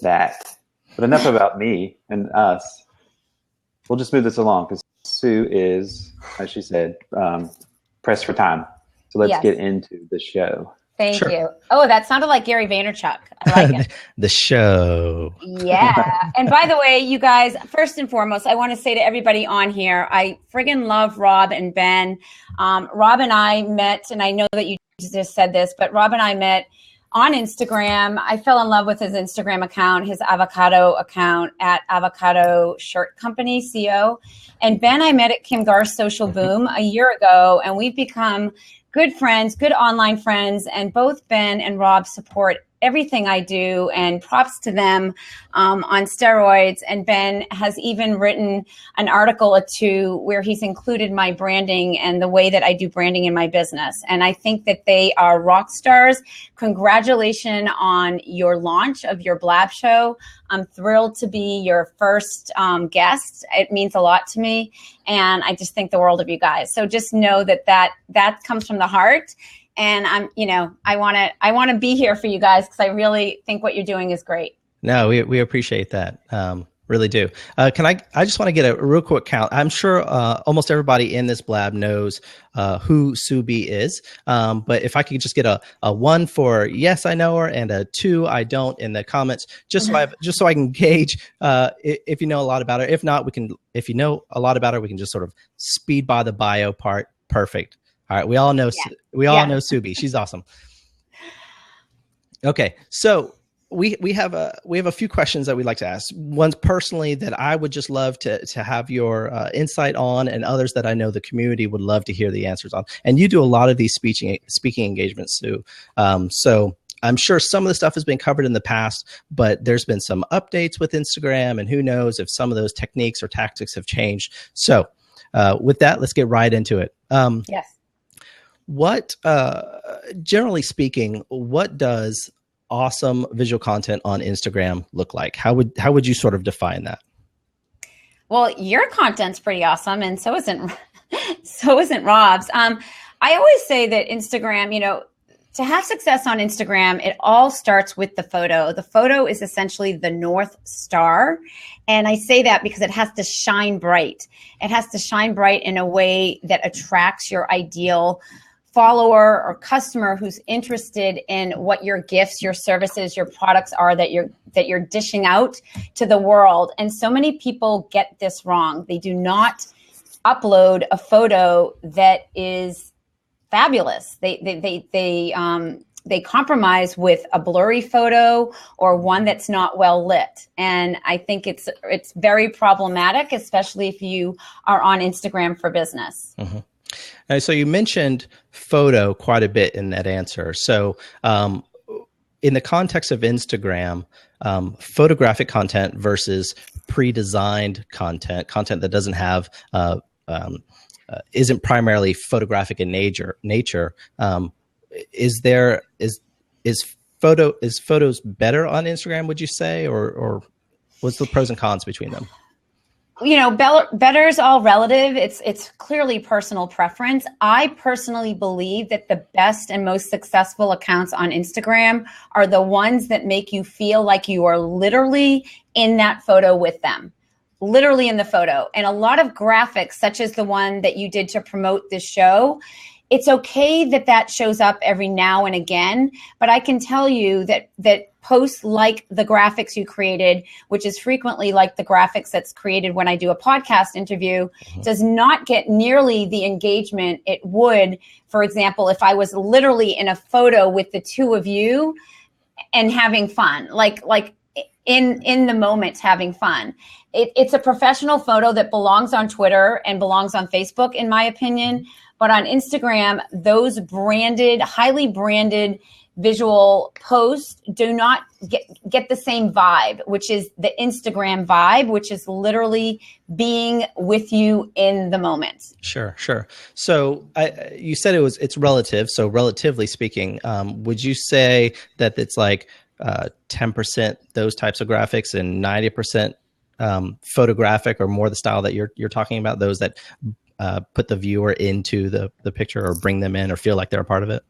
that. But enough about me and us. We'll just move this along because Sue is, as she said, pressed for time. So let's get into the show. Thank you. Oh, that sounded like Gary Vaynerchuk. I like it. The show. Yeah. And by the way, you guys, first and foremost, I want to say to everybody on here, I friggin' love Rob and Ben. Rob and I met, and I know that you just said this, but Rob and I met on Instagram. I fell in love with his Instagram account, his avocado account at Avocado Shirt Company, CO. And Ben, I met at Kim Gar's Social Boom a year ago, and we've become good friends, good online friends, and both Ben and Rob support everything I do, and props to them on steroids. And Ben has even written an article or two where he's included my branding and the way that I do branding in my business. And I think that they are rock stars. Congratulations on your launch of your Blab show. I'm thrilled to be your first guest. It means a lot to me. And I just think the world of you guys. So just know that comes from the heart. And I want to be here for you guys because I really think what you're doing is great. No, we appreciate that. Really do. I just want to get a real quick count. I'm sure almost everybody in this Blab knows who Sue B is. But if I could just get a 1 for yes, I know her, and a 2, I don't in the comments, just so I can gauge if you know a lot about her. If not, if you know a lot about her, we can just sort of speed by the bio part. Perfect. All right, we all know know Subi. She's awesome. Okay, so we have a few questions that we'd like to ask. One's personally that I would just love to have your insight on, and others that I know the community would love to hear the answers on. And you do a lot of these speaking engagements, Sue. So I'm sure some of the stuff has been covered in the past, but there's been some updates with Instagram, and who knows if some of those techniques or tactics have changed. So with that, let's get right into it. Yes. What, generally speaking, what does awesome visual content on Instagram look like? How would you sort of define that? Well, your content's pretty awesome, and so isn't Rob's. I always say that Instagram, to have success on Instagram, it all starts with the photo. The photo is essentially the North Star. And I say that because it has to shine bright. It has to shine bright in a way that attracts your ideal follower or customer who's interested in what your gifts, your services, your products are that you're dishing out to the world. And so many people get this wrong. They do not upload a photo that is fabulous. They compromise with a blurry photo or one that's not well lit. And I think it's very problematic, especially if you are on Instagram for business. Mm-hmm. So you mentioned photo quite a bit in that answer. So in the context of Instagram, photographic content versus pre-designed content that doesn't have isn't primarily photographic in nature. Is photos better on Instagram, would you say, or what's the pros and cons between them? Better is all relative. It's clearly personal preference. I personally believe that the best and most successful accounts on Instagram are the ones that make you feel like you are literally in that photo with them, literally in the photo. And a lot of graphics, such as the one that you did to promote this show, it's okay that shows up every now and again, but I can tell you that posts like the graphics you created, which is frequently like the graphics that's created when I do a podcast interview, does not get nearly the engagement it would, for example, if I was literally in a photo with the two of you and having fun, like in the moment having fun. It's a professional photo that belongs on Twitter and belongs on Facebook, in my opinion. But on Instagram, those highly branded visual posts do not get the same vibe, which is the Instagram vibe, which is literally being with you in the moment. Sure. So you said it's relative. So relatively speaking, would you say that it's like 10% those types of graphics and 90% photographic, or more the style that you're talking about, those that put the viewer into the picture or bring them in or feel like they're a part of it?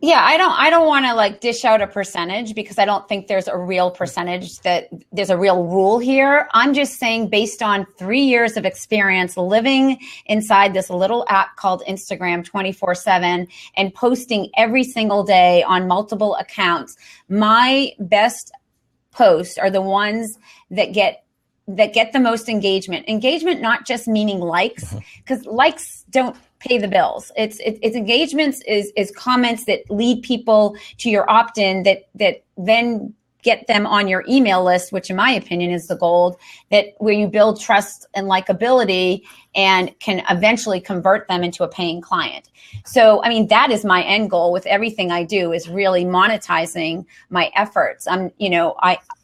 Yeah, I don't want to like dish out a percentage because I don't think there's a real percentage, that there's a real rule here. I'm just saying, based on 3 years of experience living inside this little app called Instagram 24/7 and posting every single day on multiple accounts, my best posts are the ones that get the most engagement. Engagement, not just meaning likes, because likes don't pay the bills. It's engagements is comments that lead people to your opt-in that then get them on your email list, which in my opinion is the gold, that where you build trust and likability and can eventually convert them into a paying client. So, I mean, that is my end goal with everything I do, is really monetizing my efforts.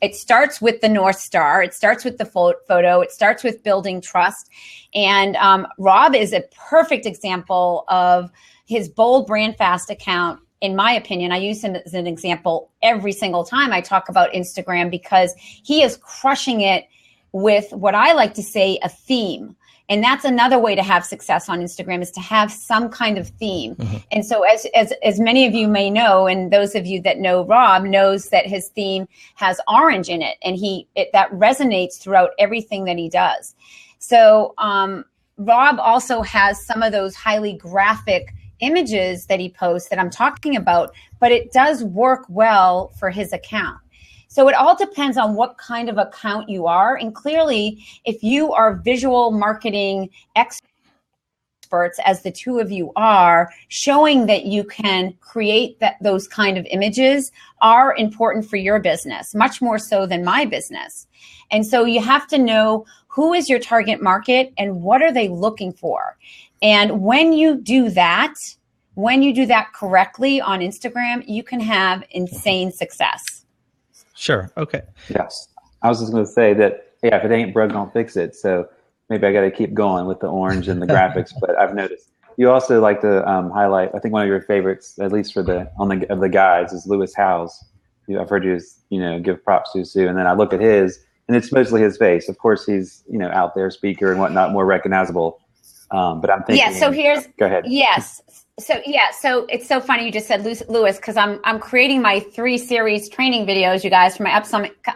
It starts with the North Star. It starts with the photo. It starts with building trust. And Rob is a perfect example of his Bold Brand Fast account. In my opinion, I use him as an example every single time I talk about Instagram, because he is crushing it with what I like to say, a theme. And that's another way to have success on Instagram, is to have some kind of theme. Mm-hmm. And so as many of you may know, and those of you that know Rob knows that his theme has orange in it, and that resonates throughout everything that he does. So Rob also has some of those highly graphic images that he posts that I'm talking about, but it does work well for his account. So it all depends on what kind of account you are. And clearly, if you are visual marketing experts, as the two of you are, showing that you can create those kind of images are important for your business, much more so than my business. And so you have to know who is your target market and what are they looking for. And when you do that correctly on Instagram, you can have insane success. Sure. Okay. Yes. I was just going to say that, yeah, if it ain't broke, don't fix it. So maybe I got to keep going with the orange and the graphics. But I've noticed you also like to highlight, I think one of your favorites, at least of the guys, is Lewis Howes. I've heard you give props to Sue. And then I look at his, and it's mostly his face. Of course, he's, out there, speaker and whatnot, more recognizable. But I'm thinking. Yeah. So go ahead. Yes. So it's so funny you just said Lewis, because I'm creating my 3-series training videos, you guys, for my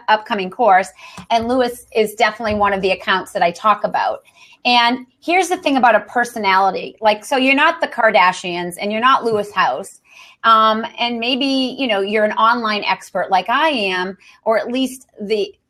upcoming course, and Lewis is definitely one of the accounts that I talk about. And here's the thing about a personality, so you're not the Kardashians and you're not Lewis Howes. And maybe, you're an online expert like I am, or at least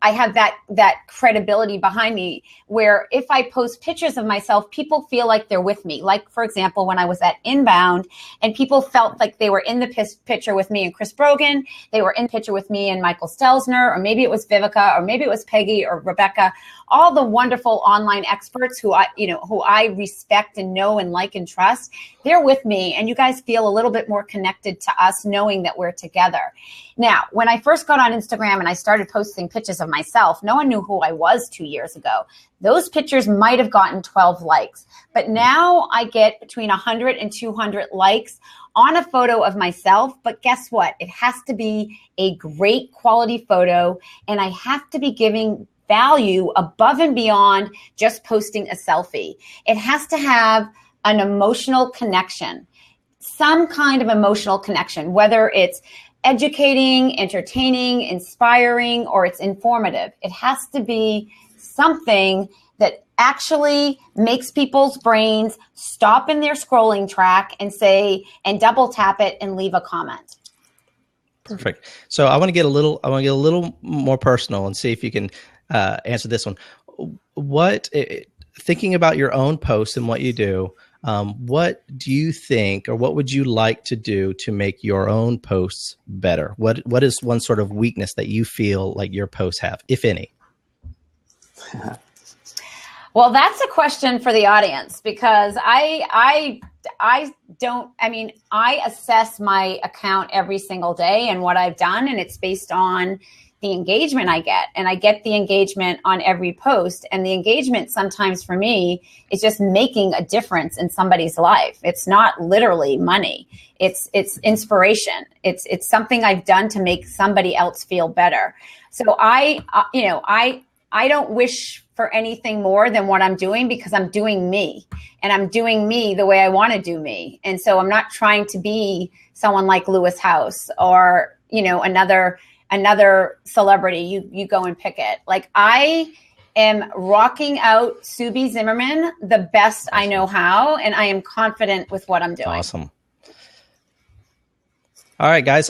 I have that credibility behind me, where if I post pictures of myself, people feel like they're with me. Like, for example, when I was at Inbound and people felt like they were in the picture with me and Chris Brogan, they were in the picture with me and Michael Stelzner, or maybe it was Vivica, or maybe it was Peggy or Rebecca, all the wonderful online experts who I respect and know and like and trust, they're with me. And you guys feel a little bit more connected to us knowing that we're together. Now, when I first got on Instagram and I started posting pictures of myself, no one knew who I was 2 years ago. Those pictures might have gotten 12 likes, but now I get between 100 and 200 likes on a photo of myself. But guess what? It has to be a great quality photo, and I have to be giving value above and beyond just posting a selfie. It has to have an emotional connection, some kind of emotional connection, whether it's educating, entertaining, inspiring, or it's informative. It has to be something that actually makes people's brains stop in their scrolling track and double tap it and leave a comment. Perfect. So I want to get a little more personal and see if you can answer this one. Thinking about your own posts and what you do, what do you think, or what would you like to do to make your own posts better? What is one sort of weakness that you feel like your posts have, if any? Well, that's a question for the audience, because I assess my account every single day and what I've done, and it's based on the engagement I get. And I get the engagement on every post, and the engagement sometimes for me is just making a difference in somebody's life. It's not literally money. It's inspiration. It's something I've done to make somebody else feel better. So I I don't wish for anything more than what I'm doing, because I'm doing me, and I'm doing me the way I want to do me. And so I'm not trying to be someone like Lewis House or, another celebrity. You go and pick it. Like, I am rocking out Subi Zimmerman the best I know how, and I am confident with what I'm doing. Awesome. All right, guys.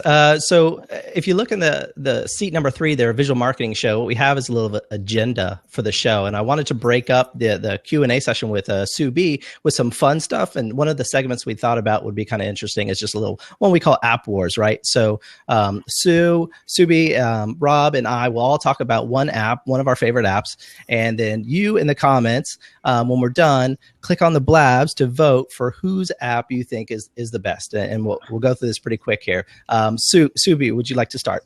So if you look in the seat number 3, their visual marketing show, what we have is a little agenda for the show. And I wanted to break up the Q&A session with Sue B with some fun stuff. And one of the segments we thought about would be kind of interesting is just a little one we call App Wars, right? So Sue B, Rob, and I will all talk about one app, one of our favorite apps. And then you in the comments, when we're done, click on the Blabs to vote for whose app you think is the best. And we'll go through this pretty quick here. Subi, would you like to start?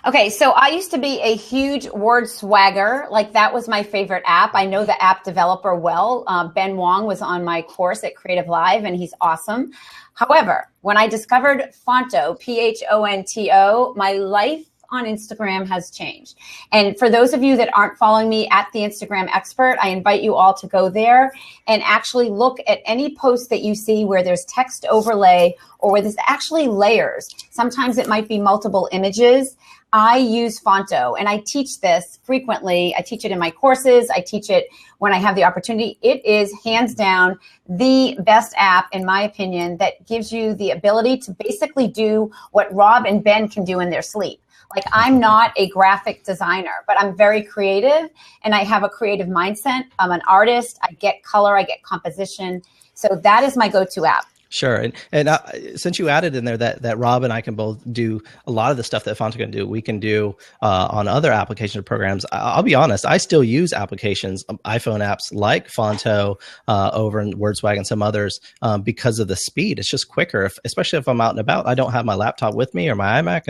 Okay, so I used to be a huge word swagger. Like, that was my favorite app. I know the app developer well. Ben Wong was on my course at Creative Live, and he's awesome. However, when I discovered Phonto, Phonto, my life on Instagram has changed. And for those of you that aren't following me at the Instagram Expert, I invite you all to go there and actually look at any post that you see where there's text overlay or where there's actually layers. Sometimes it might be multiple images. I use Phonto, and I teach this frequently. I teach it in my courses. I teach it when I have the opportunity. It is hands down the best app, in my opinion, that gives you the ability to basically do what Rob and Ben can do in their sleep. Like, I'm not a graphic designer, but I'm very creative, and I have a creative mindset. I'm an artist. I get color. I get composition. So that is my go-to app. Sure. And since you added in there that Rob and I can both do a lot of the stuff that Phonto can do, we can do on other application programs. I'll be honest, I still use applications, iPhone apps like Phonto over in WordSwag and some others because of the speed. It's just quicker, especially if I'm out and about. I don't have my laptop with me or my iMac,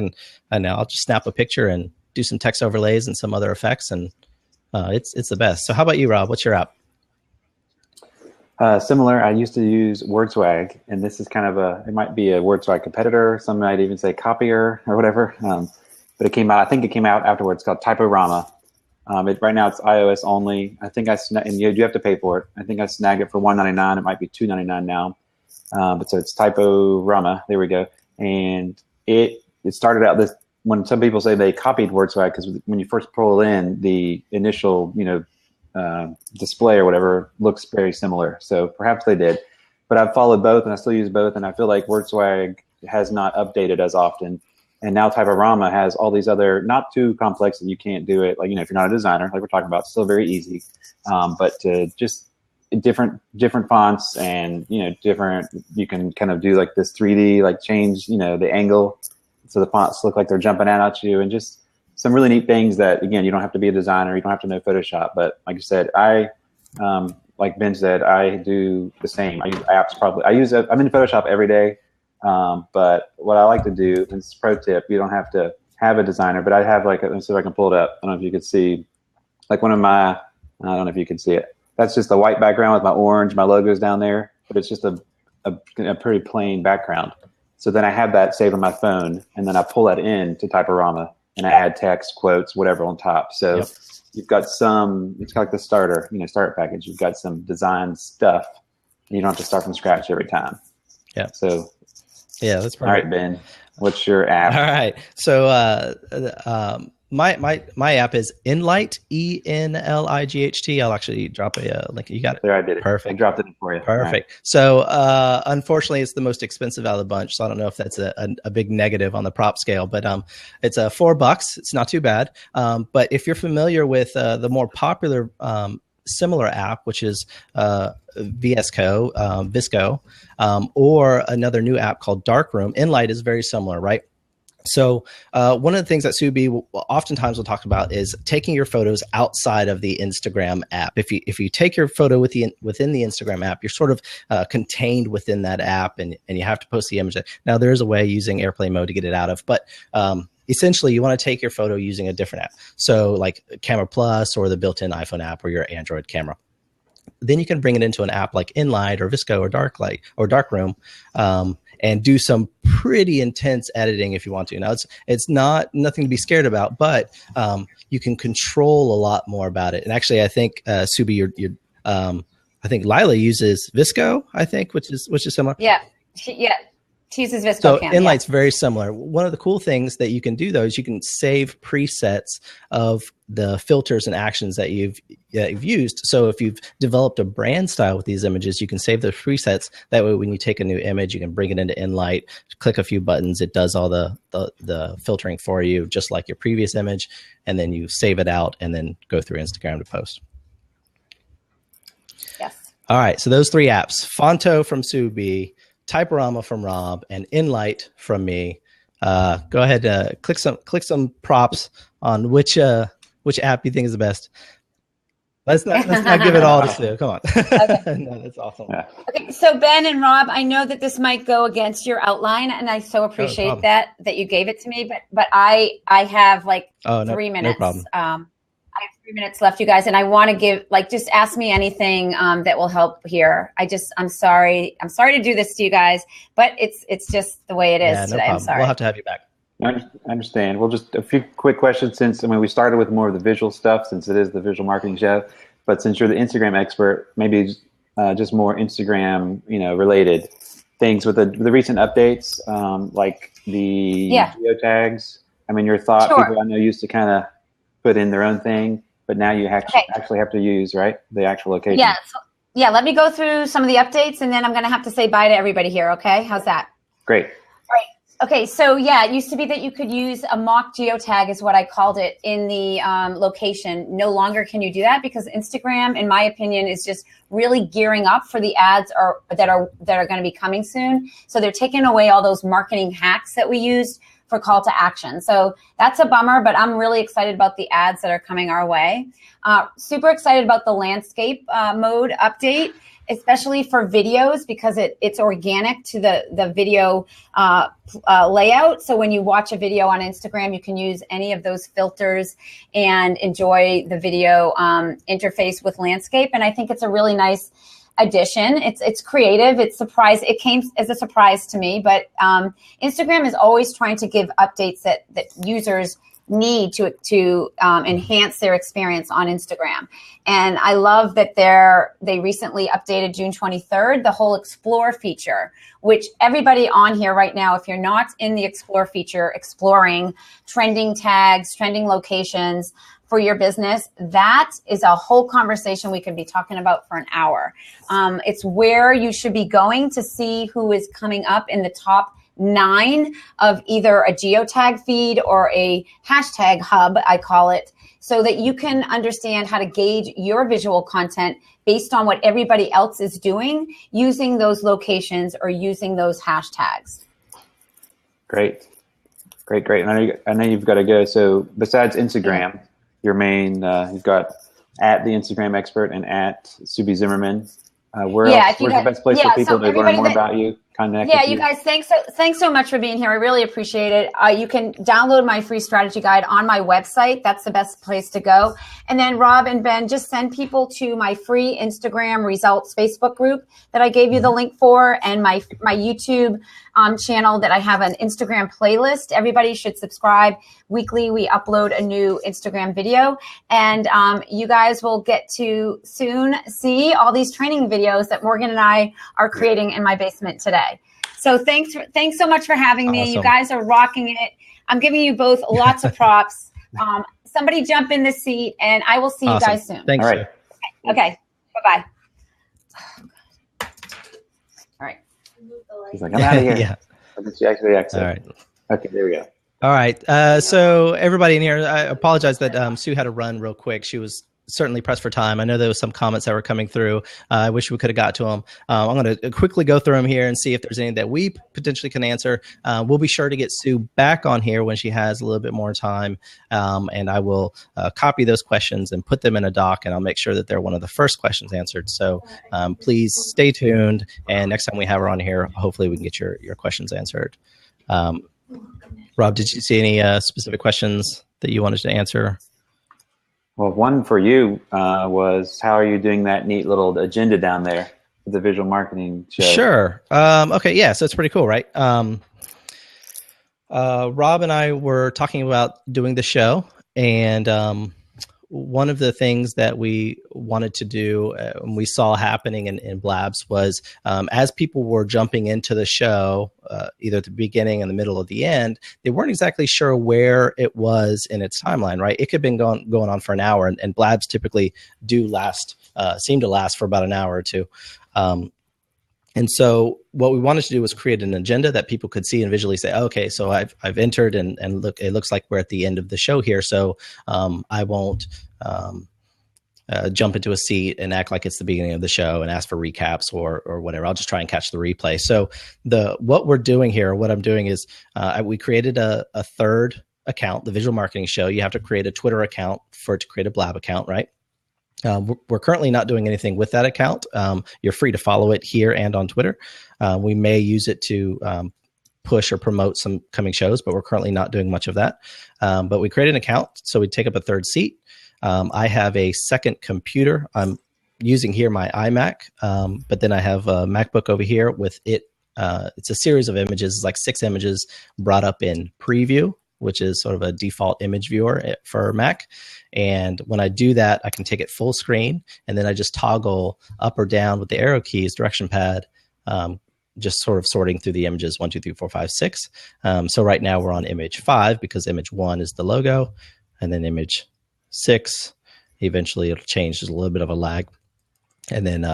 and I'll just snap a picture and do some text overlays and some other effects, and it's the best. So how about you, Rob? What's your app? Similar, I used to use WordSwag, and this is kind of it might be a WordSwag competitor. Some might even say copier or whatever. But it came out, I think it came out afterwards, called Typorama. Right now it's iOS only. I think and you do have to pay for it. I think I snagged it for $1.99. It might be $2.99 now. But so it's Typorama. There we go. And it started out when some people say they copied WordSwag, because when you first pull in, the initial, display or whatever looks very similar. So perhaps they did, but I've followed both and I still use both. And I feel like WordSwag has not updated as often. And now Typorama has all these other, not too complex that you can't do it. Like, if you're not a designer, like we're talking about, still very easy. But just different fonts and, different, you can kind of do like this 3D, like change, the angle. So the fonts look like they're jumping out at you, and just some really neat things that, again, you don't have to be a designer. You don't have to know Photoshop. But like you said, like Ben said, I do the same. I use apps probably. I'm in Photoshop every day. But what I like to do, and it's a pro tip, you don't have to have a designer, but I have let's see if I can pull it up. I don't know if you could see, like one of my, I don't know if you can see it. That's just a white background with my orange, my logo's down there, but it's just a pretty plain background. So then I have that saved on my phone, and then I pull that in to Typorama. And I add text, quotes, whatever on top. So You've got it's kind of like the starter package. You've got some design stuff. You don't have to start from scratch every time. Yeah. So, that's perfect. All right, Ben, what's your app? All right. So, my app is Enlight, ENLIGHT. I'll actually drop a link. You got it. There, I did it. Perfect. I dropped it in for you. Perfect. Right. So, unfortunately, it's the most expensive out of the bunch. So I don't know if that's a big negative on the prop scale, but it's $4. It's not too bad. But if you're familiar with the more popular similar app, which is Visco, or another new app called Darkroom, Enlight is very similar, right? So one of the things that Subi oftentimes will talk about is taking your photos outside of the Instagram app. If you take your photo within the Instagram app, you're sort of contained within that app, and you have to post the image. Now, there is a way using airplane mode to get it out of, but essentially you want to take your photo using a different app. So like Camera Plus or the built-in iPhone app or your Android camera. Then you can bring it into an app like Enlight or Visco or Darklight or Darkroom. and do some pretty intense editing if you want to. Now it's not nothing to be scared about, but you can control a lot more about it. And actually, I think Subi, I think Lila uses Visco, I think, which is similar. Yeah, she uses Visco. So Enlight's very similar. One of the cool things that you can do though is you can save presets of the filters and actions that you've used. So if you've developed a brand style with these images, you can save those presets. That way, when you take a new image, you can bring it into Enlight, click a few buttons, it does all the filtering for you, just like your previous image, and then you save it out and then go through Instagram to post. Yes. All right. So those 3 apps: Fonto from Subi, Typorama from Rob, and Enlight from me. Go ahead, click some props on which app you think is the best. Let's not give it all to Sue. Come on. Okay. No, that's awesome. Yeah. Okay, so Ben and Rob, I know that this might go against your outline, and I so appreciate that you gave it to me. But I have like 3 minutes. No problem. I have 3 minutes left, you guys, and I want to give just ask me anything that will help here. I'm sorry to do this to you guys, but it's just the way it is today. Problem. I'm sorry. We'll have to have you back. I understand. Well, just a few quick questions since, we started with more of the visual stuff since it is the visual marketing show, but since you're the Instagram expert, maybe just more Instagram, related things with the recent updates, like the geotags. Your thought, Sure. People I know used to kind of put in their own thing, but now you actually have to use, right, the actual location. Yeah. Let me go through some of the updates, and then I'm going to have to say bye to everybody here. Okay. How's that? Great. All right. Okay, so it used to be that you could use a mock geotag, is what I called it, in the location. No longer can you do that because Instagram, in my opinion, is just really gearing up for the ads that are going to be coming soon. So they're taking away all those marketing hacks that we used for call to action. So that's a bummer, but I'm really excited about the ads that are coming our way. Super excited about the landscape mode update, especially for videos, because it's organic to the video layout. So when you watch a video on Instagram, you can use any of those filters and enjoy the video interface with landscape. And I think it's a really nice addition. It's creative. It came as a surprise to me, but Instagram is always trying to give updates that users need to enhance their experience on Instagram. And I love that they recently updated June 23rd, the whole Explore feature, which everybody on here right now, if you're not in the Explore feature, exploring trending tags, trending locations for your business, that is a whole conversation we could be talking about for an hour. It's where you should be going to see who is coming up in the top 9 of either a geotag feed or a hashtag hub, I call it, so that you can understand how to gauge your visual content based on what everybody else is doing using those locations or using those hashtags. Great. And I know you've got to go. So besides Instagram, your main, you've got at the Instagram expert and at Subi Zimmerman. Where's the best place for people to learn more about you? You guys, thanks so much for being here. I really appreciate it. You can download my free strategy guide on my website. That's the best place to go. And then Rob and Ben, just send people to my free Instagram results Facebook group that I gave you the link for, and my YouTube channel that I have an Instagram playlist. Everybody should subscribe. Weekly, we upload a new Instagram video, and you guys will get to soon see all these training videos that Morgan and I are creating in my basement today. So thanks so much for having me. Awesome. You guys are rocking it. I'm giving you both lots of props. Somebody jump in the seat, and I will see you guys soon. Thanks. All right. Okay. Bye-bye. All right. He's like, I'm out of here. Yeah. All right. Okay, there we go. All right. So everybody in here, I apologize that Sue had to run real quick. She was certainly pressed for time. I know there was some comments that were coming through. I wish we could have got to them. I'm going to quickly go through them here and see if there's any that we potentially can answer. We'll be sure to get Sue back on here when she has a little bit more time. And I will copy those questions and put them in a doc, and I'll make sure that they're one of the first questions answered. So please stay tuned. And next time we have her on here, hopefully we can get your questions answered. Rob, did you see any specific questions that you wanted to answer? Well, one for you was, how are you doing that neat little agenda down there? the visual marketing show. Sure. Okay. Yeah. So it's pretty cool, right? Rob and I were talking about doing the show, and one of the things that we wanted to do and we saw happening in Blabs was as people were jumping into the show, either at the beginning and the middle or the end, they weren't exactly sure where it was in its timeline, right? It could have been going on for an hour, and Blabs typically seem to last for about an hour or two. And so what we wanted to do was create an agenda that people could see and visually say, okay, so I've entered and look, it looks like we're at the end of the show here. So I won't jump into a seat and act like it's the beginning of the show and ask for recaps or whatever. I'll just try and catch the replay. So what we're doing here, what I'm doing is we created a third account, the Visual Marketing Show. You have to create a Twitter account for it to create a Blab account, right? We're currently not doing anything with that account. You're free to follow it here and on Twitter. We may use it to push or promote some coming shows, but we're currently not doing much of that. But we created an account, so we take up a third seat. I have a second computer. I'm using here my iMac, but then I have a MacBook over here with it. It's a series of images, it's like 6 images brought up in preview, which is sort of a default image viewer for Mac. And when I do that, I can take it full screen, and then I just toggle up or down with the arrow keys, direction pad, just sort of sorting through the images 1, 2, 3, 4, 5, 6. So right now we're on image 5 because image 1 is the logo, and then image 6. Eventually it'll change. There's a little bit of a lag. And then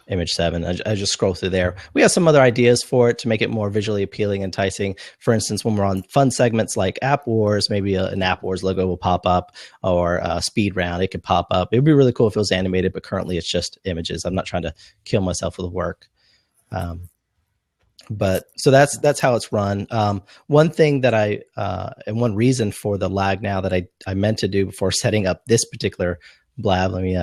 image 7. I just scroll through there. We have some other ideas for it to make it more visually appealing, enticing. For instance, when we're on fun segments like App Wars, maybe an App Wars logo will pop up, or Speed Round, it could pop up. It would be really cool if it was animated, but currently it's just images. I'm not trying to kill myself with the work. But so that's how it's run. One thing that and one reason for the lag now that I meant to do before setting up this particular Blab, let me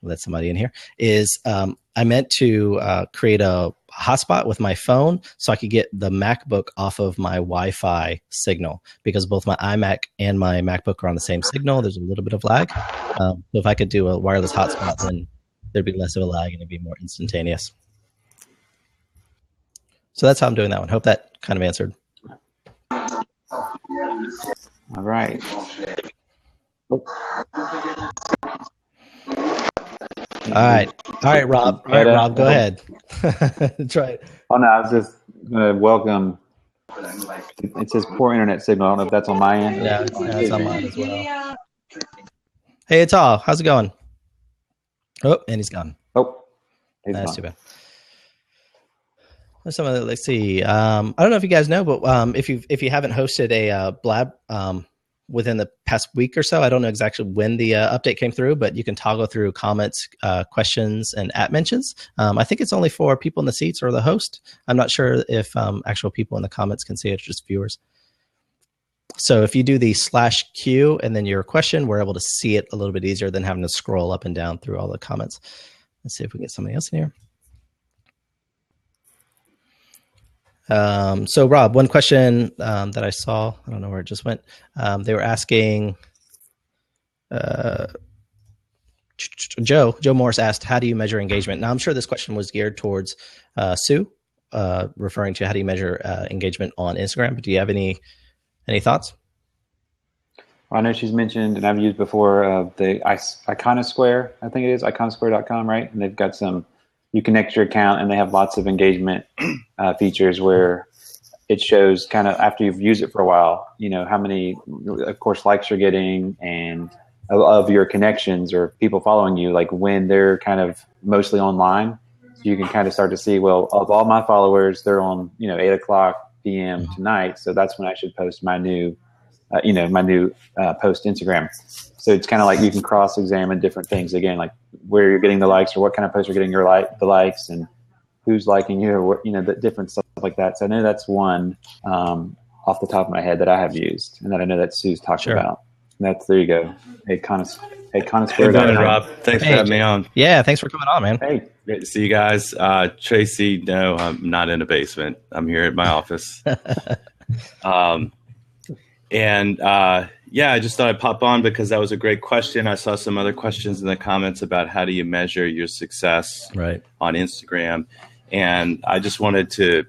let somebody in here, is I meant to create a hotspot with my phone so I could get the MacBook off of my Wi-Fi signal, because both my iMac and my MacBook are on the same signal. There's a little bit of lag. So if I could do a wireless hotspot, then there'd be less of a lag and it'd be more instantaneous. So that's how I'm doing that one. Hope that kind of answered. All right. All right, Rob. All right, Rob, go ahead. Try it. Oh, no, I was just going to welcome. It says poor internet signal. I don't know if that's on my end. Yeah, it's on mine as well. Hey, it's all. How's it going? Oh, and he's gone. Oh, that's too bad. Let's see. I don't know if you guys know, but if you haven't hosted a Blab within the past week or so, I don't know exactly when the update came through, but you can toggle through comments, questions, and @ mentions. I think it's only for people in the seats or the host. I'm not sure if actual people in the comments can see it, just viewers. So if you do the /Q and then your question, we're able to see it a little bit easier than having to scroll up and down through all the comments. Let's see if we can get somebody else in here. So Rob, one question that I saw, I don't know where it just went. They were asking, Joe Morris asked, how do you measure engagement? Now I'm sure this question was geared towards Sue, referring to how do you measure engagement on Instagram. But do you have any thoughts? Well, I know she's mentioned, and I've used before, the Iconosquare, I think it is, iconosquare.com, right? And they've got you connect your account, and they have lots of engagement features where it shows kind of after you've used it for a while, how many, of course, likes you're getting, and of your connections or people following you, like when they're kind of mostly online. So you can kind of start to see, well, of all my followers, they're on, 8:00 p.m. tonight. So that's when I should post my new post Instagram. So it's kind of like you can cross-examine different things again, like where you're getting the likes or what kind of posts are getting the likes and who's liking you, or what, the different stuff like that. So I know that's one off the top of my head that I have used and that I know that Sue's talked about. And there you go. Hey, Rob, thanks for having me on. Yeah, thanks for coming on, man. Hey, great to see you guys. Tracy, no, I'm not in a basement. I'm here at my office. And Yeah, I just thought I'd pop on because that was a great question. I saw some other questions in the comments about how do you measure your success on Instagram. And I just wanted to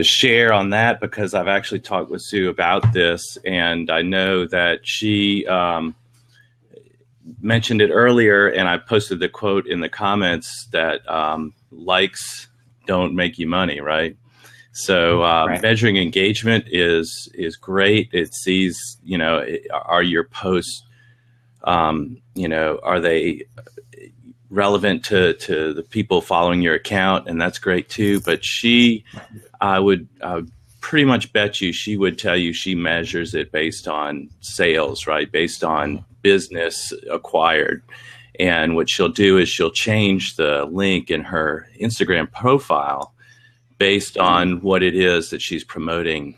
share on that because I've actually talked with Sue about this. And I know that she mentioned it earlier, and I posted the quote in the comments that likes don't make you money, right? So measuring engagement is great. It sees, are your posts, are they relevant to the people following your account? And that's great too. But I would pretty much bet you she would tell you she measures it based on sales, right? Based on business acquired. And what she'll do is she'll change the link in her Instagram profile based on what it is that she's promoting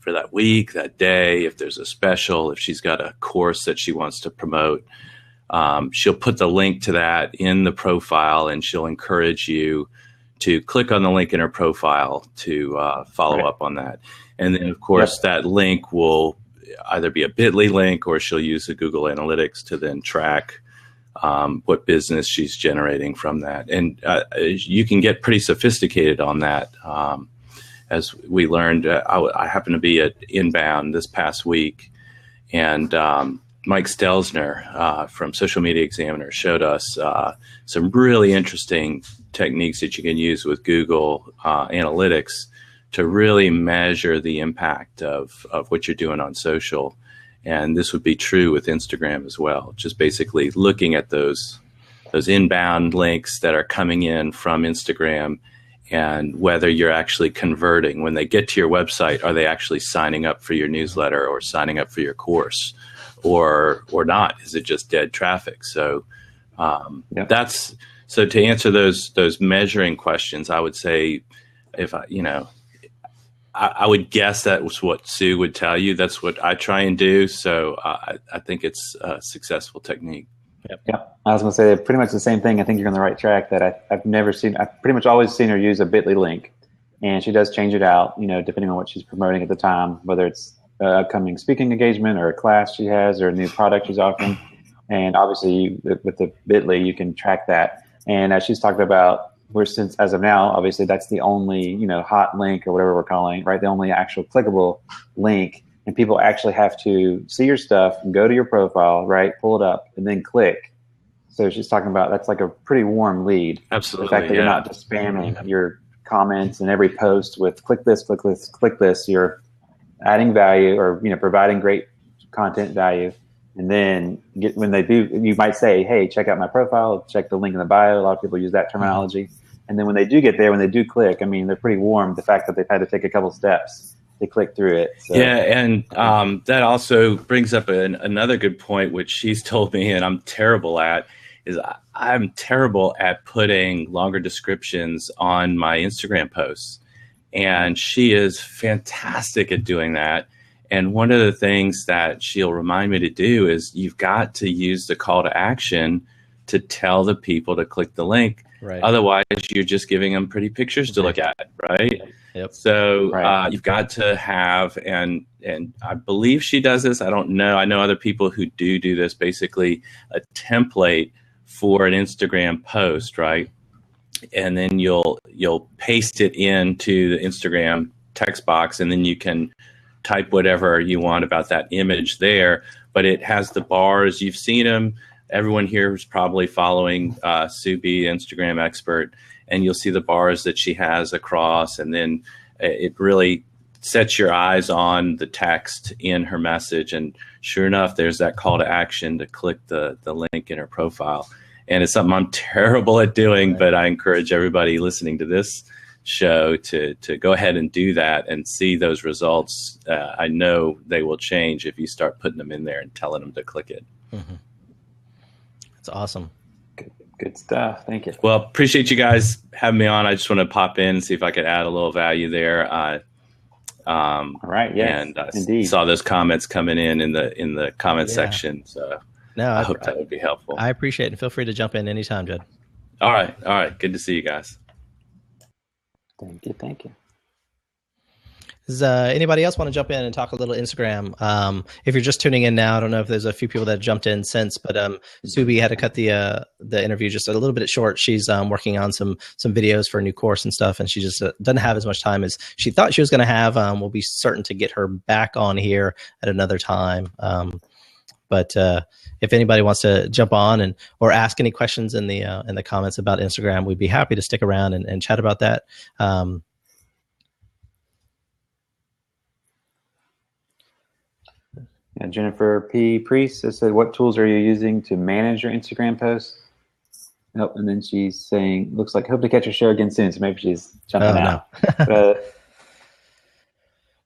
for that week, that day, if there's a special, if she's got a course that she wants to promote. She'll put the link to that in the profile, and she'll encourage you to click on the link in her profile to follow up on that. And then, of course, that link will either be a bit.ly link, or she'll use the Google Analytics to then track what business she's generating from that. And you can get pretty sophisticated on that. As we learned, I happened to be at Inbound this past week, and Mike Stelzner from Social Media Examiner showed us some really interesting techniques that you can use with Google Analytics to really measure the impact of what you're doing on social. And this would be true with Instagram as well. Just basically looking at those inbound links that are coming in from Instagram, and whether you're actually converting. When they get to your website, are they actually signing up for your newsletter or signing up for your course, or not? Is it just dead traffic? So so to answer those measuring questions, I would say, if I would guess that was what Sue would tell you. That's what I try and do. So I think it's a successful technique. Yeah, I was going to say pretty much the same thing. I think you're on the right track. That I've pretty much always seen her use a bit.ly link, and she does change it out, depending on what she's promoting at the time, whether it's an upcoming speaking engagement or a class she has or a new product she's offering. And obviously, with the bit.ly, you can track that. And as she's talked about, since as of now, obviously that's the only hot link or whatever we're calling it, right? The only actual clickable link, and people actually have to see your stuff and go to your profile, right? Pull it up and then click. So she's talking about that's like a pretty warm lead. Absolutely, the fact that you're not just spamming your comments and every post with click this, click this, click this. You're adding value or providing great content value. And then when they do, you might say, hey, check out my profile, check the link in the bio. A lot of people use that terminology. And then when they do get there, when they do click, they're pretty warm. The fact that they've had to take a couple steps to click through it. So. Yeah, and that also brings up another good point, which she's told me, and I'm terrible at, is I'm terrible at putting longer descriptions on my Instagram posts. And she is fantastic at doing that. And one of the things that she'll remind me to do is you've got to use the call to action to tell the people to click the link. Right. Otherwise, you're just giving them pretty pictures to look at, right? Yep. So you've got to have, and I believe she does this. I don't know. I know other people who do this, basically a template for an Instagram post, right? And then you'll paste it into the Instagram text box, and then you can type whatever you want about that image there, but it has the bars. You've seen them. Everyone here is probably following Sue B, Instagram expert, and you'll see the bars that she has across, and then it really sets your eyes on the text in her message. And sure enough, there's that call to action to click the link in her profile. And it's something I'm terrible at doing, but I encourage everybody listening to this show to go ahead and do that and see those results. I know they will change if you start putting them in there and telling them to click it. Mm-hmm. That's awesome. Good stuff. Thank you. Well, appreciate you guys having me on. I just want to pop in and see if I could add a little value there. All right. Yes. And indeed. Saw those comments coming in the comment section. So I hope that would be helpful. I appreciate it. And feel free to jump in anytime, Jed. All right. Good to see you guys. Thank you. Does anybody else want to jump in and talk a little Instagram? If you're just tuning in now, I don't know if there's a few people that jumped in since, but Subi had to cut the interview just a little bit short. She's working on some videos for a new course and stuff, and she just doesn't have as much time as she thought she was going to have. We'll be certain to get her back on here at another time. But if anybody wants to jump on or ask any questions in the comments about Instagram, we'd be happy to stick around and chat about that. Yeah, Jennifer P. Priest has said, what tools are you using to manage your Instagram posts? Oh, and then she's saying, looks like hope to catch your show again soon. So maybe she's jumping out. No.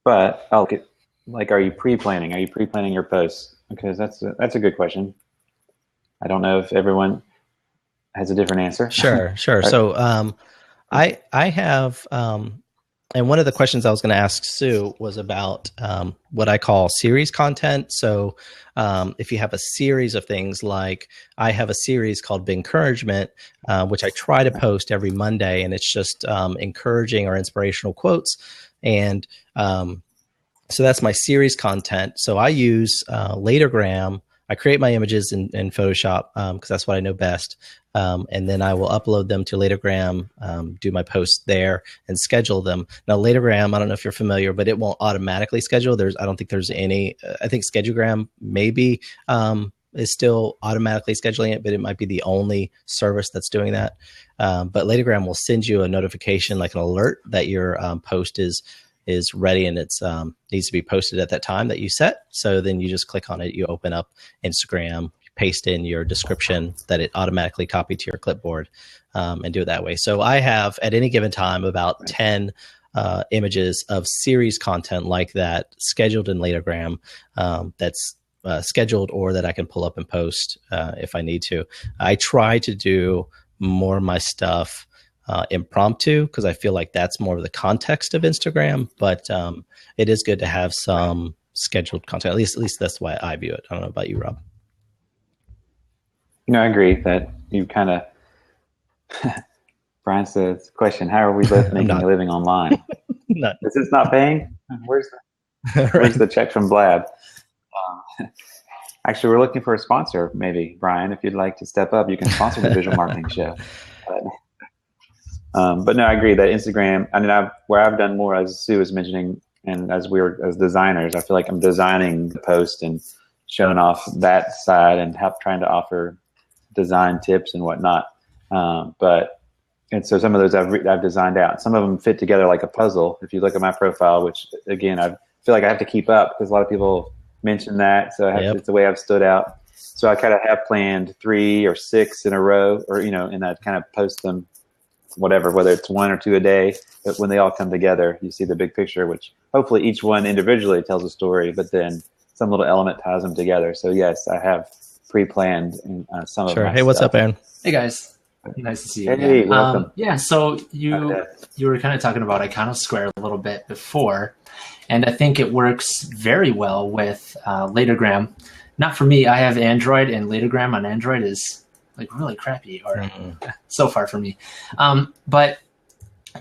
but I'll get, like, are you pre-planning? Are you pre-planning your posts? Because that's a good question. I don't know if everyone has a different answer. Sure. So I have, and one of the questions I was going to ask Sue was about what I call series content. So if you have a series of things, like I have a series called Encouragement, which I try to post every Monday, and it's just encouraging or inspirational quotes. And so that's my series content. So I use Latergram. I create my images in Photoshop because that's what I know best. And then I will upload them to Latergram, do my posts there, and schedule them. Now, Latergram, I don't know if you're familiar, but it won't automatically schedule. I don't think there's any. I think Schedulegram maybe is still automatically scheduling it, but it might be the only service that's doing that. But Latergram will send you a notification, like an alert, that your post is ready and it's needs to be posted at that time that you set. So then you just click on it, you open up Instagram, paste in your description that it automatically copied to your clipboard, and do it that way. So I have at any given time about 10 images of series content like that scheduled in Latergram, that's scheduled or that I can pull up and post if I need to. I try to do more of my stuff impromptu because I feel like that's more of the context of Instagram, but it is good to have some scheduled content. At least that's the way I view it. I don't know about you, Rob. No, I agree that you kind of, Brian says, question, how are we both making a living online? Is this not paying? Where's the check from Blab? Actually, we're looking for a sponsor, maybe. Brian, if you'd like to step up, you can sponsor the Visual Marketing Show. But no, I agree that Instagram, I mean, where I've done more, as Sue was mentioning, and as designers, I feel like I'm designing the post and showing off that side and trying to offer design tips and whatnot. And so some of those I've designed out. Some of them fit together like a puzzle. If you look at my profile, which again, I feel like I have to keep up because a lot of people mention that. So it's the way I've stood out. So I kind of have planned 3 or 6 in a row, or, and I kind of post them, whatever, whether it's 1 or 2 a day. But when they all come together, you see the big picture, which hopefully each one individually tells a story, but then some little element ties them together. So yes, I have pre-planned some of my Hey, what's stuff. up, Aaron? Hey guys, nice to see you. Hey, welcome. Yeah, so you were kind of talking about Iconosquare a little bit before, and I think it works very well with Latergram. Not for me. I have Android, and Latergram on Android is like really crappy, or so far for me. But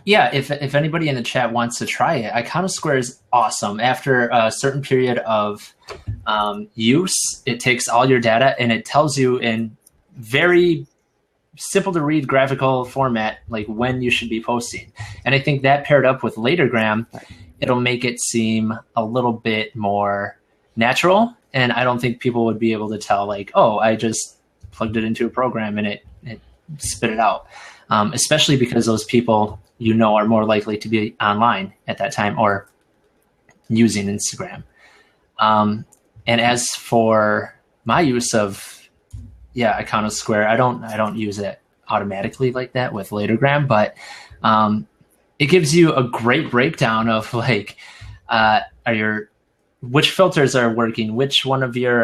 yeah, if anybody in the chat wants to try it, Iconosquare is awesome. After a certain period of use, it takes all your data and it tells you in very simple to read graphical format, like when you should be posting. And I think that paired up with Latergram, it'll make it seem a little bit more natural. And I don't think people would be able to tell, like, oh, I just plugged it into a program and it spit it out. Especially because those people, are more likely to be online at that time or using Instagram. And as for my use of, Iconosquare, I don't use it automatically like that with Latergram, but it gives you a great breakdown of like, which filters are working, which one of your,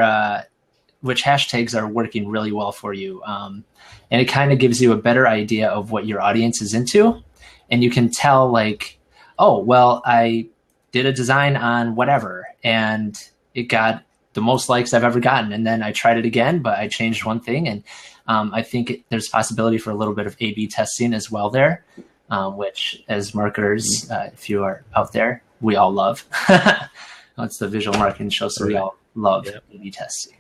which hashtags are working really well for you. And it kind of gives you a better idea of what your audience is into. And you can tell, like, oh, well, I did a design on whatever, and it got the most likes I've ever gotten. And then I tried it again, but I changed one thing. And I think there's possibility for a little bit of A/B testing as well there, which as marketers, if you are out there, we all love. It's the visual marketing show, so we all love A/B testing.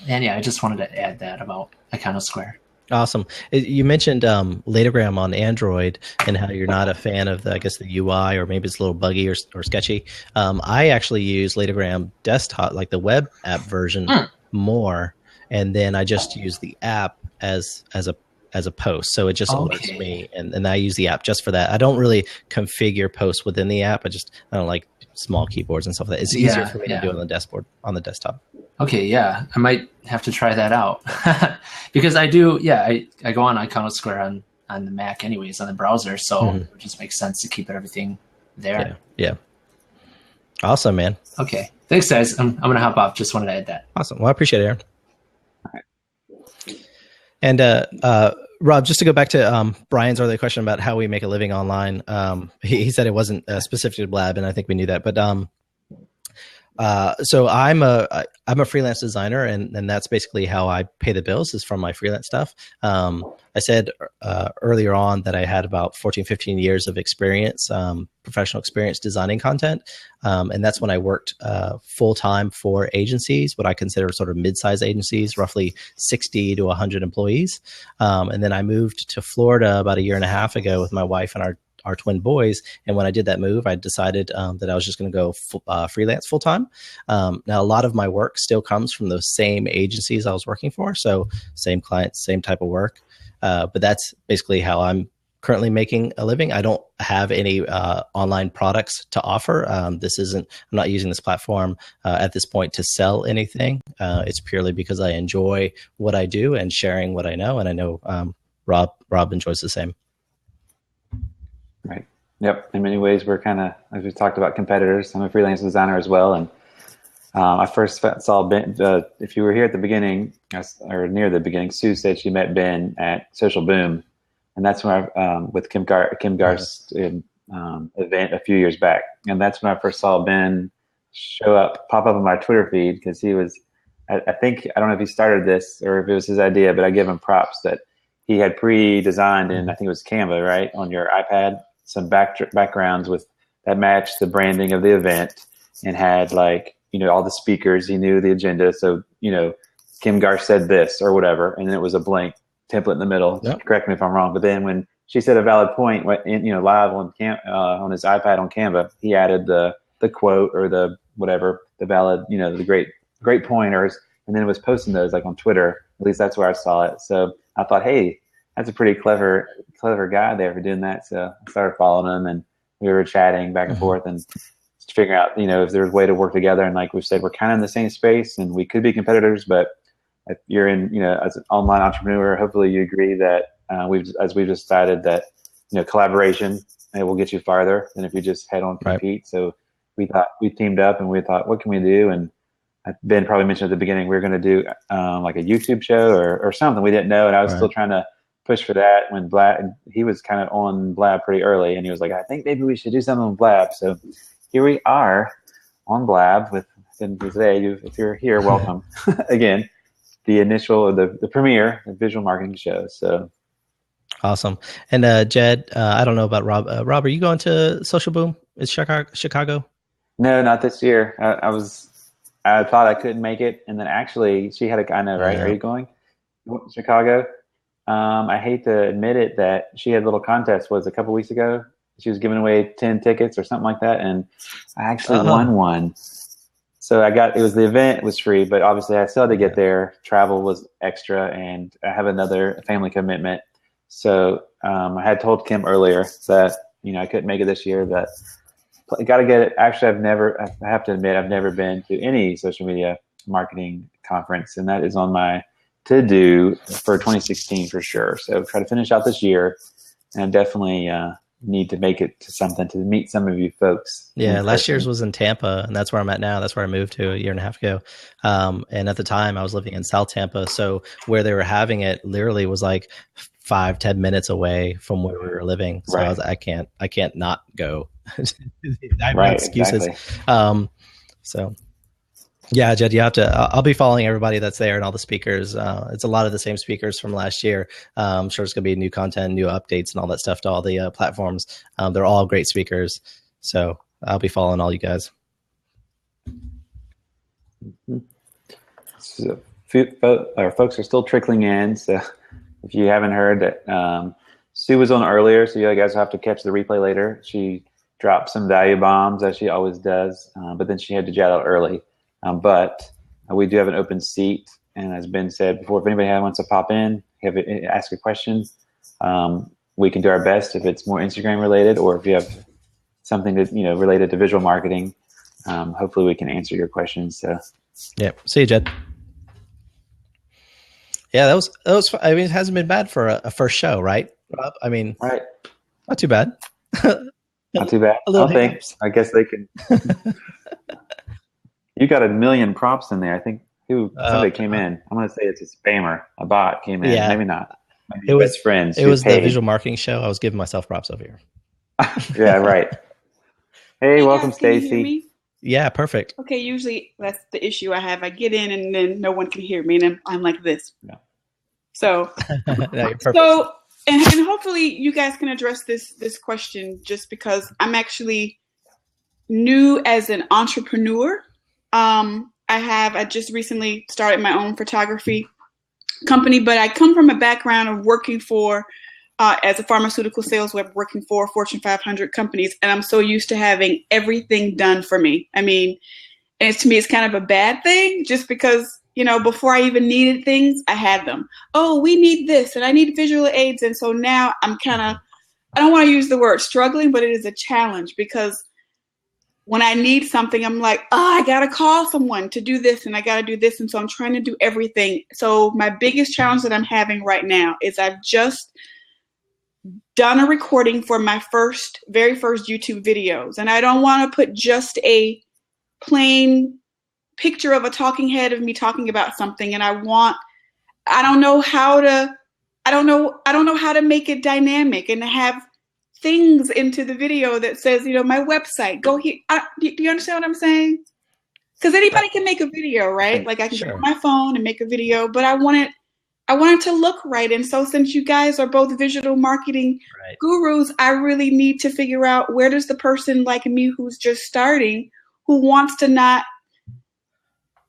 And yeah, I just wanted to add that about Iconosquare. Awesome. You mentioned Latagram on Android and how you're not a fan of the UI, or maybe it's a little buggy or sketchy. I actually use Latagram desktop, like the web app version, more, and then I just use the app as a post. So it just alerts me, and I use the app just for that. I don't really configure posts within the app. I don't like small keyboards and stuff like that. It's easier for me to do on the desktop. Okay, yeah, I might have to try that out because I do. Yeah, I go on Iconosquare on the Mac anyways, on the browser, so it just makes sense to keep everything there. Yeah. Awesome, man. Okay, thanks, guys. I'm gonna hop off. Just wanted to add that. Awesome. Well, I appreciate it, Aaron. All right. And Rob, just to go back to Brian's earlier question about how we make a living online, he said it wasn't specific to Blab, and I think we knew that. But so I'm a freelance designer, and that's basically how I pay the bills, is from my freelance stuff. I said earlier on that I had about 14, 15 years of experience, professional experience designing content. And that's when I worked full time for agencies, what I consider sort of mid-sized agencies, roughly 60 to 100 employees. And then I moved to Florida about a year and a half ago with my wife and our twin boys. And when I did that move, I decided that I was just going to go freelance full time. Now, a lot of my work still comes from those same agencies I was working for. So same clients, same type of work. But that's basically how I'm currently making a living. I don't have any online products to offer. I'm not using this platform at this point to sell anything. It's purely because I enjoy what I do and sharing what I know. And I know Rob enjoys the same. Right. Yep. In many ways, we're kind of, as we talked about, competitors. I'm a freelance designer as well. And I first saw Ben, if you were here at the beginning, or near the beginning, Sue said she met Ben at Social Boom. And that's when with Kim Garst's event a few years back. And that's when I first saw Ben pop up on my Twitter feed, because he was, I don't know if he started this or if it was his idea, but I give him props that he had pre-designed in, I think it was Canva, right, on your iPad, some backgrounds that matched the branding of the event, and had all the speakers. He knew the agenda. So, Kim Garst said this or whatever, and then it was a blank template in the middle. Yep. Correct me if I'm wrong. But then when she said a valid point, live on his iPad on Canva, he added the quote or the whatever, the valid, the great pointers, and then it was posting those on Twitter. At least that's where I saw it. So I thought, hey, that's a pretty clever guy there for doing that. So I started following him, and we were chatting back and forth and figuring out, if there's a way to work together. And like we said, we're kind of in the same space, and we could be competitors, but if you're in, as an online entrepreneur, hopefully you agree that we've decided that, collaboration will get you farther than if you just head on compete. Right. So we teamed up, and we thought, what can we do? And Ben probably mentioned at the beginning, we were going to do like a YouTube show or something. We didn't know. And I was still trying to push for that when Blab, he was kind of on Blab pretty early, and he was like, I think maybe we should do something on Blab. So here we are on Blab today. If you're here, welcome again. The initial, the premiere visual marketing show. So awesome. And Jed, I don't know about Rob. Rob, are you going to Social Boom? Is Chicago? No, not this year. I thought I couldn't make it, and then actually she had I know, right? Yeah. Are you going? Chicago? I hate to admit it that she had a little contest a couple weeks ago. She was giving away 10 tickets or something like that, and I actually won one. So the event was free, but obviously I still had to get there. Travel was extra, and I have another family commitment. So I had told Kim earlier that, I couldn't make it this year, that I got to get it. Actually, I have to admit, I've never been to any social media marketing conference, and that is on my to-do for 2016 for sure. So try to finish out this year, and definitely need to make it to something to meet some of you folks. Yeah, last year's was in Tampa, and that's where I'm at now. That's where I moved to a year and a half ago. And at the time I was living in South Tampa. So where they were having it literally was 5-10 minutes away from where we were living. So I was I can't not go. I have no excuses. Exactly. So yeah, Jed, you have to, I'll be following everybody that's there and all the speakers. It's a lot of the same speakers from last year. I'm sure it's going to be new content, new updates, and all that stuff to all the platforms. They're all great speakers. So I'll be following all you guys. So, our folks are still trickling in. So if you haven't heard that, Sue was on earlier, so you guys will have to catch the replay later. She dropped some value bombs, as she always does, but then she had to jet out early. But we do have an open seat, and as Ben said before, if anybody wants to pop in, ask a question, we can do our best if it's more Instagram related, or if you have something that related to visual marketing. Hopefully, we can answer your questions. So, yeah. See you, Jed. Yeah, that was. I mean, it hasn't been bad for a first show, right, Rob? I mean, right. Not too bad. Not too bad. I guess they can. You got a million props in there. I think somebody came in. I'm going to say it's a spammer. A bot came in. Yeah. Maybe not. Maybe it was best friends. It was paid. The visual marketing show. I was giving myself props over here. Yeah, right. Hey, welcome, Stacy. Yeah, perfect. Okay, usually that's the issue I have. I get in and then no one can hear me, and I'm like this. Yeah. So, and hopefully you guys can address this question, just because I'm actually new as an entrepreneur. I just recently started my own photography company, but I come from a background of working for as a pharmaceutical sales rep, working for Fortune 500 companies, and I'm so used to having everything done for me. I mean, and to me, it's kind of a bad thing, just because, before I even needed things, I had them. Oh, we need this, and I need visual aids, and so now I'm I don't want to use the word struggling, but it is a challenge, because when I need something, I'm like, I got to call someone to do this, and I got to do this, and so I'm trying to do everything. So my biggest challenge that I'm having right now is I've just done a recording for my very first YouTube videos. And I don't want to put just a plain picture of a talking head of me talking about something. And I don't know how to make it dynamic and have things into the video that says, my website, go here. Do you understand what I'm saying? Because anybody can make a video, right? Like I can get on my phone and make a video, but I want it to look right. And so since you guys are both visual marketing gurus, I really need to figure out, where does the person like me who's just starting, who wants to not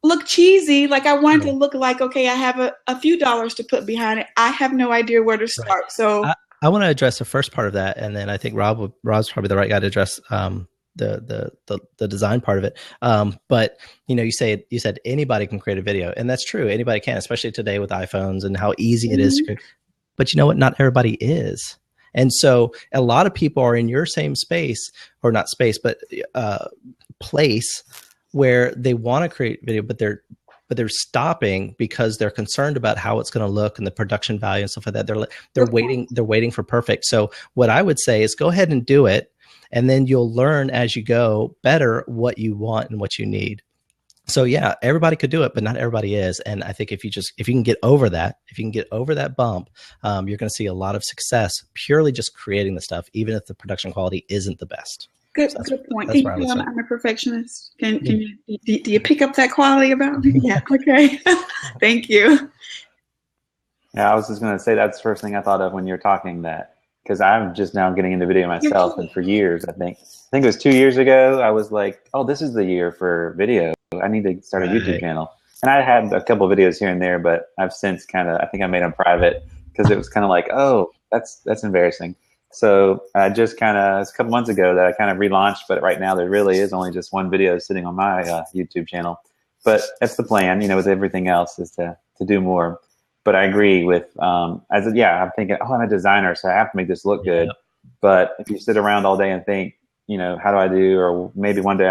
look cheesy, like I want it to look like, okay, I have a few dollars to put behind it. I have no idea where to start. Right. So I want to address the first part of that. And then I think Rob's probably the right guy to address the design part of it. But you said anybody can create a video, and that's true. Anybody can, especially today with iPhones and how easy it is to create. But you know what? Not everybody is. And so a lot of people are in your same space, or not space, but place where they want to create video, but they're stopping because they're concerned about how it's going to look and the production value and stuff like that. They're waiting for perfect. So what I would say is go ahead and do it. And then you'll learn as you go better what you want and what you need. So yeah, everybody could do it, but not everybody is. And I think if you can get over that, bump, you're going to see a lot of success purely just creating the stuff, even if the production quality isn't the best. Good point. I'm a perfectionist. Do you pick up that quality about me? Yeah. Okay. Thank you. Yeah, I was just going to say that's the first thing I thought of when you're talking that. Because I'm just now getting into video myself, and for years, I think it was 2 years ago, I was like, oh, this is the year for video. I need to start a YouTube channel. And I had a couple of videos here and there, but I've since I think I made them private, because it was kind of like, oh, that's embarrassing. So I just it's a couple months ago that I kind of relaunched, but right now there really is only just one video sitting on my YouTube channel. But that's the plan, with everything else, is to do more. But I agree with, I'm thinking, I'm a designer, so I have to make this look good. But if you sit around all day and think, how do I do, or maybe one day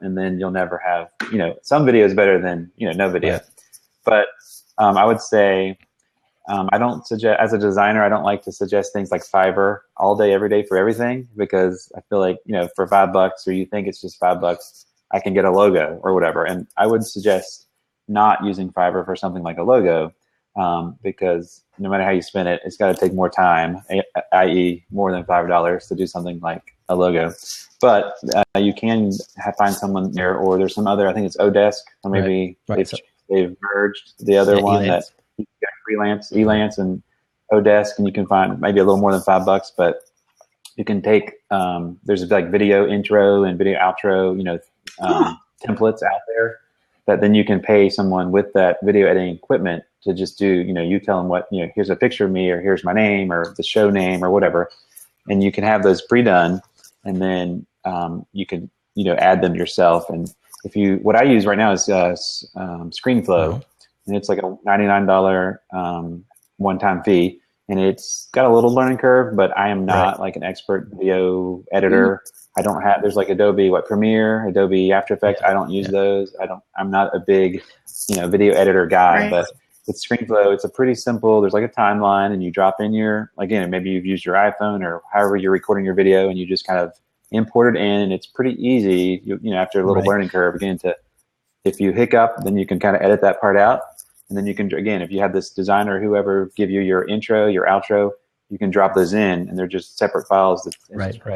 and then you'll never have, some videos better than, no video. Yeah. But I would say, I don't suggest, as a designer, I don't like to suggest things like Fiverr all day, every day for everything, because I feel like, for $5, or you think it's just $5, I can get a logo or whatever. And I would suggest not using Fiverr for something like a logo. Because no matter how you spin it, it's got to take more time, i.e. more than $5 to do something like a logo. But you can find someone there, or there's some other, I think it's Odesk, or maybe they've merged the other one E-Lance. That you can Elance and Odesk, and you can find maybe a little more than $5, but you can take, there's like video intro and video outro, templates out there that then you can pay someone with that video editing equipment to just do, you tell them what, here's a picture of me, or here's my name, or the show name, or whatever. And you can have those pre-done, and then you can, add them yourself. And what I use right now is ScreenFlow, and it's like a $99 one-time fee. And it's got a little learning curve, but I am not like an expert video editor. I don't have, there's like Adobe Premiere, Adobe After Effects. I don't use those. I'm not a big, video editor guy, but with ScreenFlow, it's a pretty simple, there's like a timeline, and you drop in again, maybe you've used your iPhone or however you're recording your video, and you just kind of import it in, and it's pretty easy, after a little learning curve, again, if you hiccup, then you can kind of edit that part out. And then you can, again, if you have this designer or whoever give you your intro, your outro, you can drop those in, and they're just separate files. It's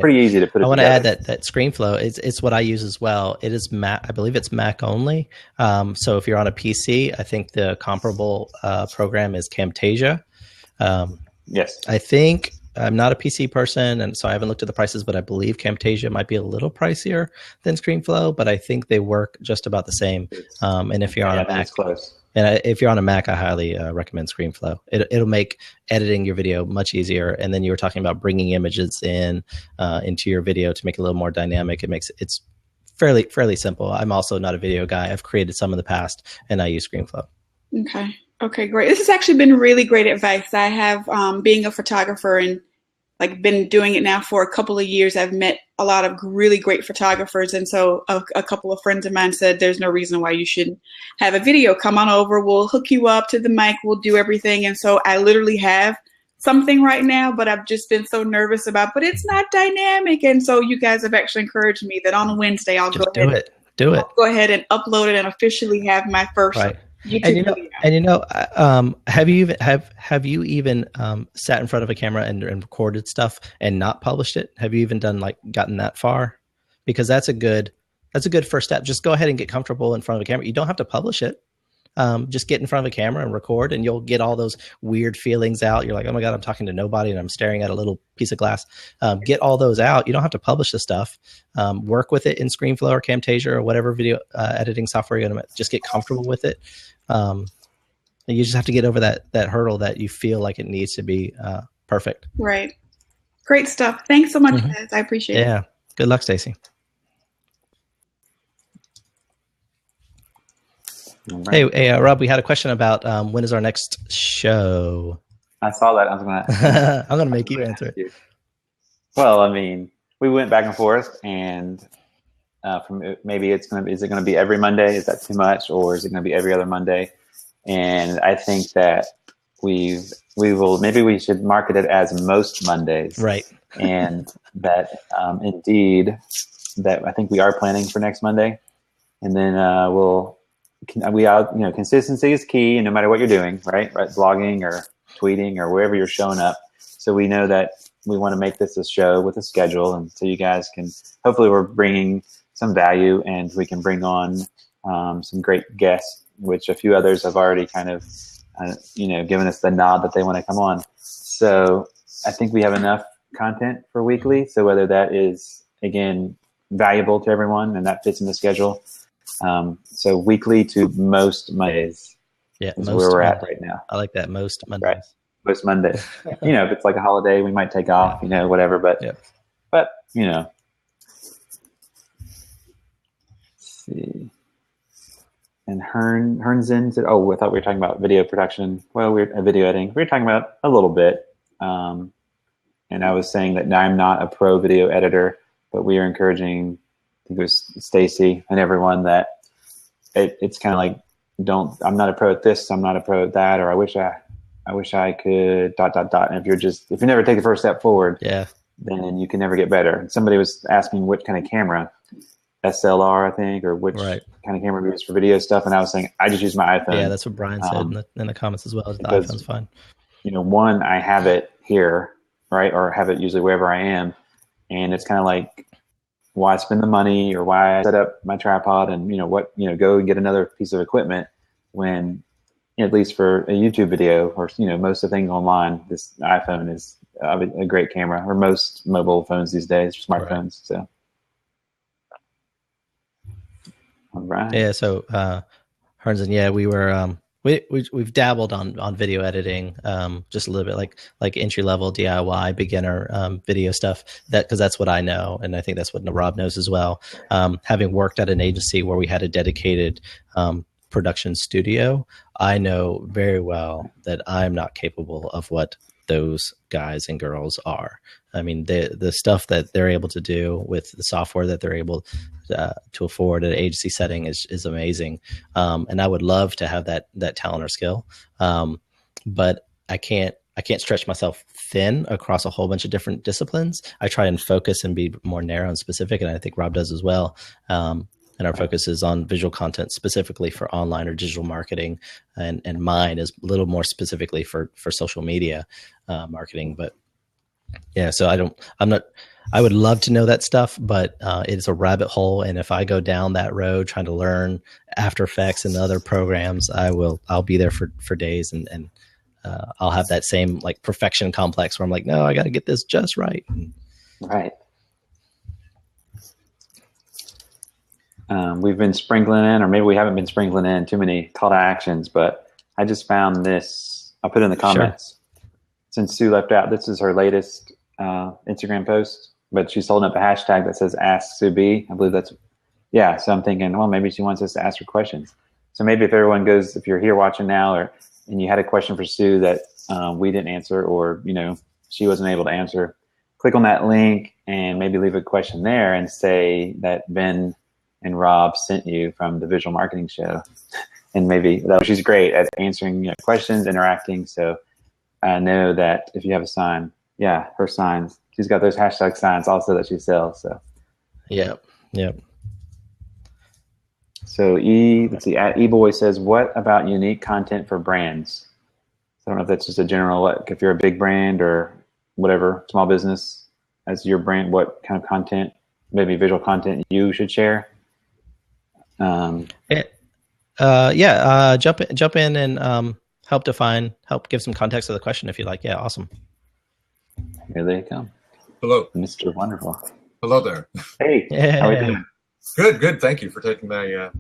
pretty easy to put it together. I want to add that ScreenFlow, it's what I use as well. It is Mac, I believe it's Mac only. So if you're on a PC, I think the comparable program is Camtasia. Yes. I think, I'm not a PC person, and so I haven't looked at the prices, but I believe Camtasia might be a little pricier than ScreenFlow, but I think they work just about the same. And if you're on a Mac, it's close. And if you're on a Mac, I highly recommend ScreenFlow. It'll make editing your video much easier. And then you were talking about bringing images into your video to make it a little more dynamic. It's fairly simple. I'm also not a video guy. I've created some in the past, and I use ScreenFlow. Okay, great. This has actually been really great advice. I have, being a photographer and been doing it now for a couple of years, I've met a lot of really great photographers. And so a couple of friends of mine said, there's no reason why you shouldn't have a video. Come on over. We'll hook you up to the mic. We'll do everything. And so I literally have something right now, but I've just been so nervous but it's not dynamic. And so you guys have actually encouraged me that on Wednesday, I'll just go ahead. Do it. I'll go ahead and upload it and officially have my first YouTube video. Have you even sat in front of a camera and recorded stuff and not published it? Have you even gotten that far? Because that's a good first step. Just go ahead and get comfortable in front of a camera. You don't have to publish it. Just get in front of a camera and record, and you'll get all those weird feelings out. You're like, oh my God, I'm talking to nobody and I'm staring at a little piece of glass. Get all those out. You don't have to publish the stuff. Work with it in ScreenFlow or Camtasia or whatever video editing software you're going to just get comfortable with it. You just have to get over that hurdle that you feel like it needs to be perfect. Right. Great stuff. Thanks so much, guys. I appreciate it. Yeah. Good luck, Stacy. Right. Hey, Rob, we had a question about when is our next show? I saw that. I was gonna. I'm gonna make you answer it. Well, I mean, we went back and forth, and from maybe is it gonna be every Monday? Is that too much, or is it gonna be every other Monday? And I think that we should market it as most Mondays, right? And that indeed that I think we are planning for next Monday, and then consistency is key, and no matter what you're doing, right? Blogging or tweeting or wherever you're showing up. So we know that we want to make this a show with a schedule, and so you guys can, hopefully we're bringing some value, and we can bring on some great guests, which a few others have already kind of, given us the nod that they want to come on. So I think we have enough content for weekly. So whether that is, again, valuable to everyone and that fits in the schedule. So weekly to most Mondays is where we're at right now. I like that, most Mondays. Right. Most Mondays. If it's like a holiday, we might take off, whatever. But, let's see. And Hernzen said, I thought we were talking about video production. Well, we're video editing. We were talking about a little bit. And I was saying that I'm not a pro video editor, but we are encouraging, I think it was Stacy and everyone, that it's kind of like, I'm not a pro at this, I'm not a pro at that, or I wish I could ... And if you never take the first step forward, then you can never get better. And somebody was asking what kind of camera, SLR, I think, or which kind of camera we use for video stuff. And I was saying, I just use my iPhone. Yeah, that's what Brian said in the comments as well. The iPhone's fine. One, I have it here, right? Or have it usually wherever I am. And it's kind of like, why spend the money, or why set up my tripod and, go and get another piece of equipment when, at least for a YouTube video or, most of the things online, this iPhone is a great camera, or most mobile phones these days, smartphones. Right. So, all right. Yeah. So, Herns, and we were we've dabbled on video editing, just a little bit, like entry level DIY beginner video stuff. Because that's what I know, and I think that's what Rob knows as well. Having worked at an agency where we had a dedicated production studio, I know very well that I'm not capable of what those guys and girls are. I mean, the stuff that they're able to do with the software that they're able to afford at an agency setting is amazing. And I would love to have that talent or skill. But I can't stretch myself thin across a whole bunch of different disciplines. I try and focus and be more narrow and specific. And I think Rob does as well. And our focus is on visual content specifically for online or digital marketing. And mine is a little more specifically for social media marketing. But yeah, so I would love to know that stuff, but it's a rabbit hole. And if I go down that road trying to learn After Effects and other programs, I'll be there for days, and I'll have that same like perfection complex where I'm like, no, I got to get this just right. Right. We've been sprinkling in, or maybe we haven't been sprinkling in too many call to actions, but I just found this. I'll put it in the comments. Sure. Since Sue left out, this is her latest Instagram post, but she's holding up a hashtag that says Ask Sue B. I believe that's, yeah. So I'm thinking, well, maybe she wants us to ask her questions. So maybe if everyone goes, if you're here watching now, and you had a question for Sue that we didn't answer, or she wasn't able to answer, click on that link and maybe leave a question there and say that Ben and Rob sent you from the Visual Marketing Show. And maybe she's great at answering questions, interacting. So I know that if you have a sign, her signs, she's got those hashtag signs also that she sells. So Yep. So let's see, at eBoy says, what about unique content for brands? So I don't know if that's just a general, like if you're a big brand or whatever, small business as your brand, what kind of content, maybe visual content you should share? Jump in and help give some context to the question if you like. Yeah, awesome. Here they come. Hello, Mr. Wonderful. Hello there. Hey, how are you doing? Good. Thank you for taking my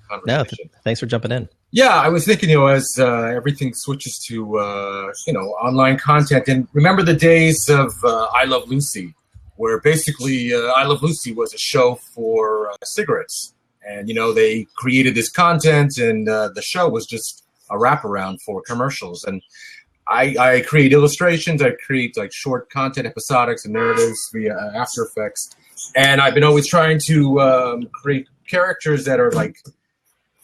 conversation. No, thanks for jumping in. Yeah, I was thinking, as everything switches to online content, and remember the days of I Love Lucy, where basically I Love Lucy was a show for cigarettes. And, they created this content, and the show was just a wraparound for commercials. And I create illustrations. I create like short content, episodics, and narratives via After Effects. And I've been always trying to create characters that are like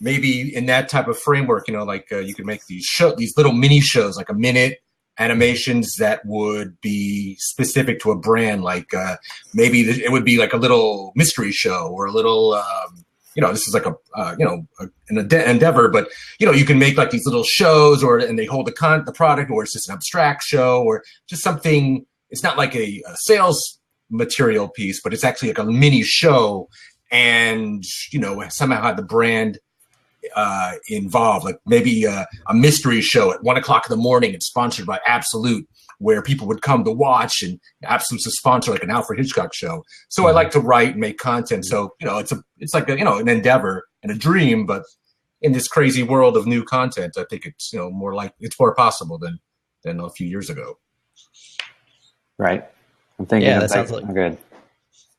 maybe in that type of framework, you can make these little mini shows, like a minute animations that would be specific to a brand. Like maybe it would be like a little mystery show or a little this is like an endeavor, but you can make like these little shows, and they hold the product, or it's just an abstract show, or just something. It's not like a sales material piece, but it's actually like a mini show, and somehow have the brand involved. Like maybe a mystery show at 1 o'clock in the morning. It's sponsored by Absolute, where people would come to watch, and Absolute's a sponsor, like an Alfred Hitchcock show. So I like to write and make content. So, it's like an endeavor and a dream, but in this crazy world of new content, I think it's, it's more possible than a few years ago. Right. I'm thinking that sounds like good.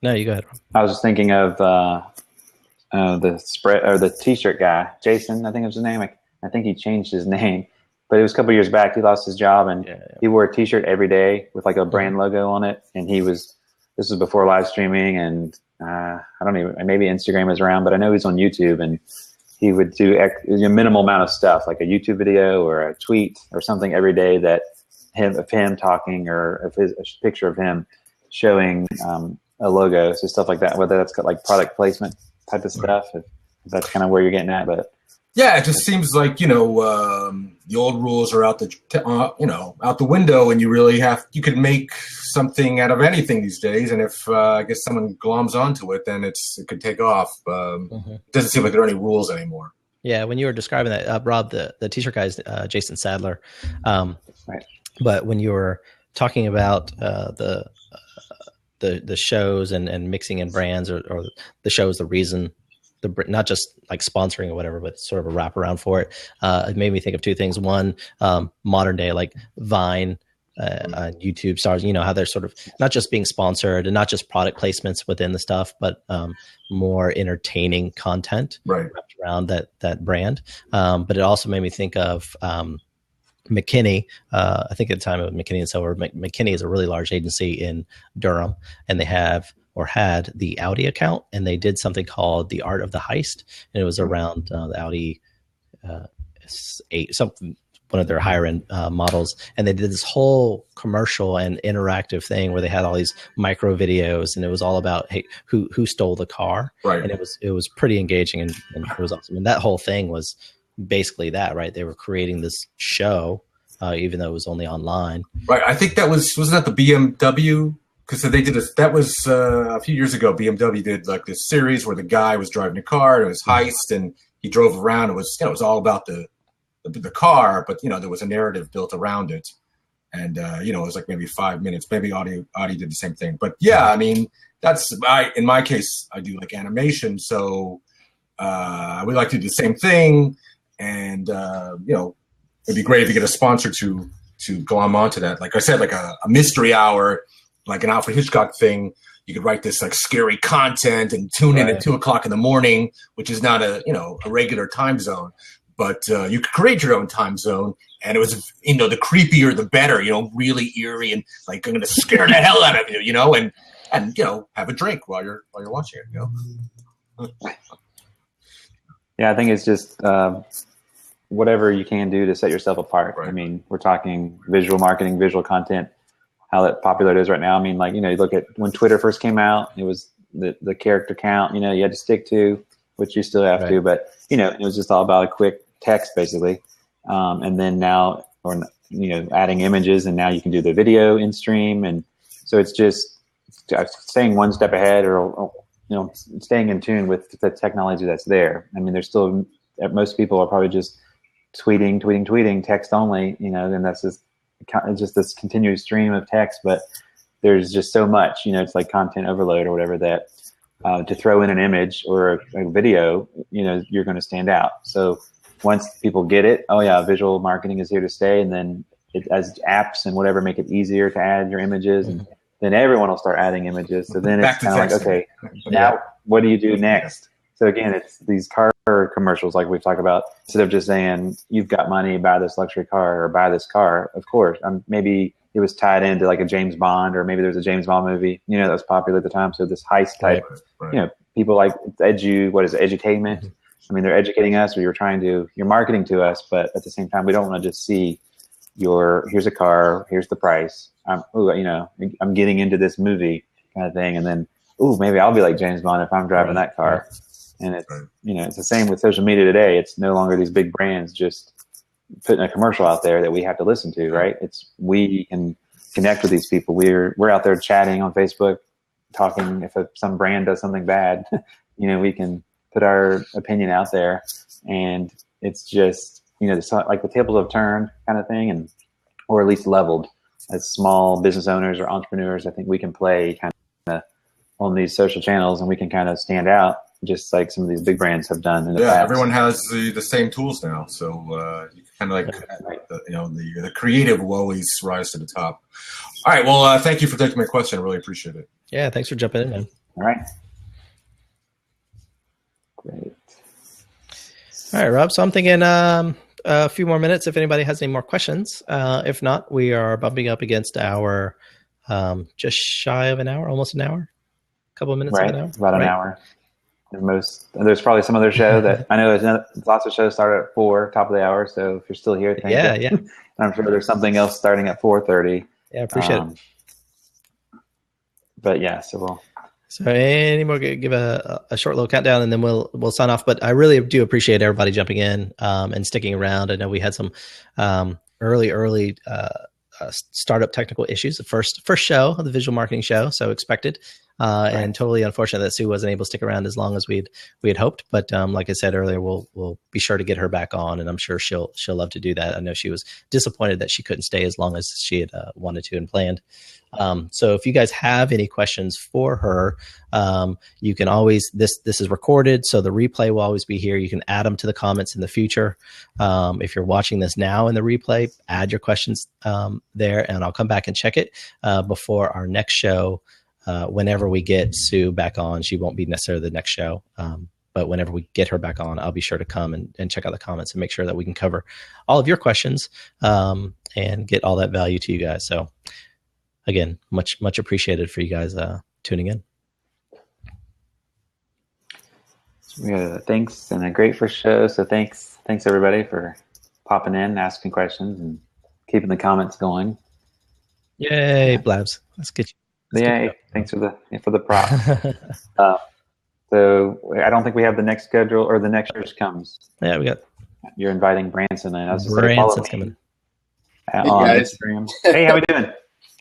No, you go ahead. I was just thinking of the spread, or the t-shirt guy, Jason, I think was his name. I think he changed his name. But it was a couple of years back. He lost his job, and he wore a T-shirt every day with like a brand logo on it. And this was before live streaming, and I don't even, maybe Instagram was around, but I know he's on YouTube, and he would do a minimal amount of stuff, like a YouTube video or a tweet or something every day of him talking, or of a picture of him showing a logo, so stuff like that. Whether that's got like product placement type of stuff, if that's kind of where you're getting at, but. Yeah, it just seems like, the old rules are out the window, and you could make something out of anything these days. And if I guess someone gloms onto it, then it could take off. It doesn't seem like there are any rules anymore. Yeah, when you were describing that, Rob, the t-shirt guy is Jason Sadler. Right. But when you were talking about the shows and mixing in brands, or the show is the reason, not just like sponsoring or whatever, but sort of a wraparound for it. It made me think of two things. One, modern day, like Vine, YouTube stars, how they're sort of not just being sponsored and not just product placements within the stuff, but more entertaining content wrapped around that brand. But it also made me think of McKinney. I think at the time of McKinney and Silver, McKinney is a really large agency in Durham, and they have or had the Audi account, and they did something called The Art of the Heist, and it was around the Audi 8, something, one of their higher end models, and they did this whole commercial and interactive thing where they had all these micro videos, and it was all about, hey, who stole the car, and it was pretty engaging, and it was awesome. And that whole thing was basically that, right? They were creating this show, even though it was only online. Right. I think that wasn't that the BMW? Because they did that was a few years ago. BMW did like this series where the guy was driving a car and it was heist, and he drove around. It was it was all about the car, but there was a narrative built around it, and it was like maybe 5 minutes. Maybe Audi did the same thing, but yeah, I mean in my case I do like animation, so we like to do the same thing, and it'd be great if you get a sponsor to go on to that. Like I said, like a mystery hour, like an Alfred Hitchcock thing. You could write this like scary content and tune in at 2:00 in the morning, which is not a regular time zone. But you could create your own time zone, and it was, the creepier the better, really eerie and like I'm going to scare the hell out of you, and have a drink while you're watching it, Yeah, I think it's just whatever you can do to set yourself apart. Right. I mean, we're talking visual marketing, visual content, how that popular it is right now. I mean, like, you look at when Twitter first came out, it was the character count, you had to stick to, which you still have to, but it was just all about a quick text basically. And then now, or adding images, and now you can do the video in stream. And so it's just staying one step ahead, or staying in tune with the technology that's there. I mean, there's still, most people are probably just tweeting, text only, and that's just this continuous stream of text, but there's just so much, it's like content overload or whatever, that to throw in an image or a video, you're going to stand out. So once people get it, oh yeah, visual marketing is here to stay. And then as apps and whatever make it easier to add your images, and then everyone will start adding images. So then it's kind of like, okay, now what do you do next? So again, it's these car commercials like we've talked about. Instead of just saying, you've got money, buy this luxury car or buy this car, of course. Maybe it was tied into like a James Bond, or maybe there's a James Bond movie, that was popular at the time. So this heist type, people like edutainment. I mean, they're educating us, or you're marketing to us, but at the same time, we don't want to just see here's a car, here's the price. I'm getting into this movie kind of thing. And then, maybe I'll be like James Bond if I'm driving that car. And it's, it's the same with social media today. It's no longer these big brands just putting a commercial out there that we have to listen to, right? It's, we can connect with these people. We're out there chatting on Facebook, talking. If some brand does something bad, we can put our opinion out there, and it's just, like the tables have turned kind of thing, or at least leveled. As small business owners or entrepreneurs, I think we can play kind of on these social channels, and we can kind of stand out, just like some of these big brands have done in the past. Everyone has the same tools now, so you kind of like the creative will always rise to the top. All right, well, thank you for taking my question. I really appreciate it. Yeah, thanks for jumping in, man. All right. Great. All right, Rob. So I'm thinking a few more minutes if anybody has any more questions. If not, we are bumping up against our just shy of an hour, almost an hour, a couple of minutes of an hour. About an hour. There's probably some other show that I know lots of shows start at 4, top of the hour. So if you're still here, thank you. Yeah. And I'm sure there's something else starting at 4:30. Yeah, appreciate it. But yeah, so any more, give a short little countdown, and then we'll sign off. But I really do appreciate everybody jumping in and sticking around. I know we had some early startup technical issues. The first show of the visual marketing show, so expected. and totally unfortunate that Sue wasn't able to stick around as long as we had hoped. But like I said earlier, we'll be sure to get her back on, and I'm sure she'll love to do that. I know she was disappointed that she couldn't stay as long as she had wanted to and planned. So if you guys have any questions for her, you can always, this is recorded, so the replay will always be here. You can add them to the comments in the future. If you're watching this now in the replay, add your questions there, and I'll come back and check it before our next show. Whenever we get Sue back on, she won't be necessarily the next show. But whenever we get her back on, I'll be sure to come and check out the comments and make sure that we can cover all of your questions and get all that value to you guys. So again, much appreciated for you guys tuning in. Yeah, thanks, and a great first show. So thanks everybody for popping in, asking questions, and keeping the comments going. Yay, Blabs! That's good. Yay! Thanks for the prop. So I don't think we have the next schedule, or the next year's comes. Yeah, we got. You're inviting Branson, and I was just Branson's coming on Instagram. Hey, how we doing?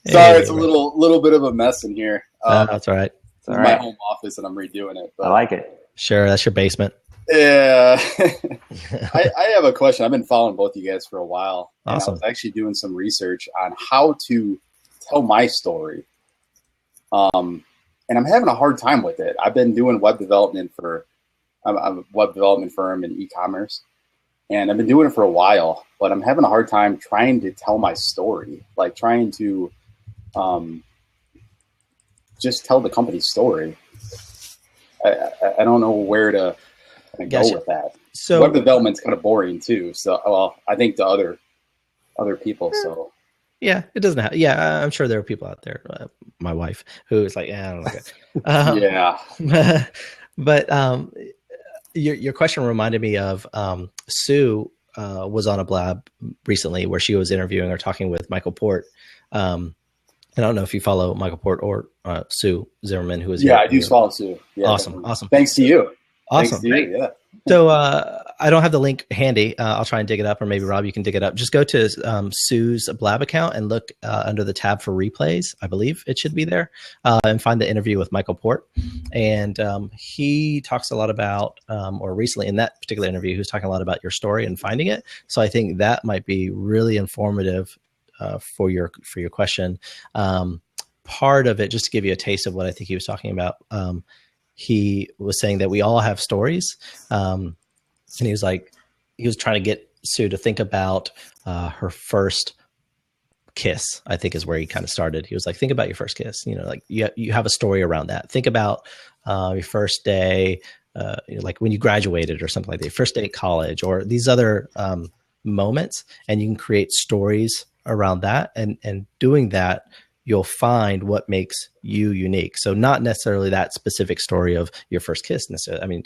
Sorry, it's a little bit of a mess in here. That's all right. It's my home office, and I'm redoing it. But I like it. Sure, that's your basement. Yeah. I have a question. I've been following both of you guys for a while. Awesome. And I was actually doing some research on how to tell my story. And I'm having a hard time with it. I've been doing web development I'm a web development firm in e-commerce, and I've been doing it for a while, but I'm having a hard time trying to tell my story, like trying to just tell the company's story. I don't know where to go with that. So web development's kind of boring too. So, well, I think to other people. So yeah, it doesn't have. Yeah, I'm sure there are people out there. My wife, who is like, yeah, I don't like it. Yeah. But your question reminded me of Sue was on a Blab recently where she was interviewing or talking with Michael Port. And I don't know if you follow Michael Port or Sue Zimmerman, who is I do follow Sue. Yeah, awesome, definitely. awesome. Thanks to you. Awesome. Thanks to you, yeah. So I don't have the link handy. I'll try and dig it up, or maybe Rob, you can dig it up. Just go to Sue's Blab account and look under the tab for replays. I believe it should be there, and find the interview with Michael Port. And he talks a lot about, or recently in that particular interview, he was talking a lot about your story and finding it. So I think that might be really informative for your question. Part of it, just to give you a taste of what I think he was talking about, he was saying that we all have stories. And he was trying to get Sue to think about her first kiss, I think is where he kind of started. He was like, think about your first kiss, like you have a story around that. Think about your first day, like when you graduated or something like that, your first day at college, or these other moments, and you can create stories around that. And doing that, you'll find what makes you unique. So not necessarily that specific story of your first kiss necessarily. I mean,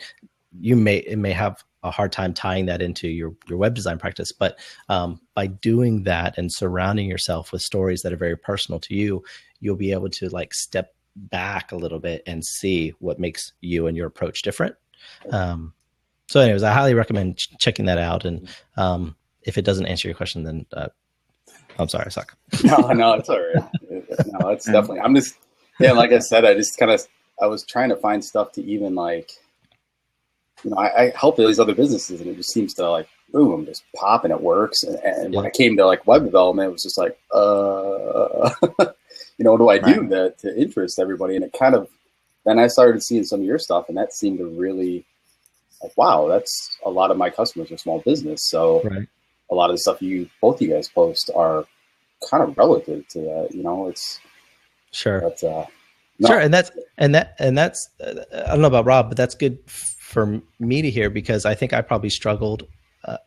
it may have a hard time tying that into your web design practice, but by doing that and surrounding yourself with stories that are very personal to you, you'll be able to like step back a little bit and see what makes you and your approach different. So anyways, I highly recommend checking that out. And if it doesn't answer your question, then I'm sorry, I suck. No, it's all right. No, it's definitely, I'm just, like I said, I was trying to find stuff to even like, I help these other businesses, and it just seems to like, boom, just pop, and it works. And when I came to like web development, it was just like, what do I do to interest everybody? And it kind of, then I started seeing some of your stuff, and that seemed to really like, wow, that's a lot of my customers are small business. So a lot of the stuff both you guys post are kind of relative to that, it's sure. But, sure. And that's, I don't know about Rob, but that's good for me to hear, because I think I probably struggled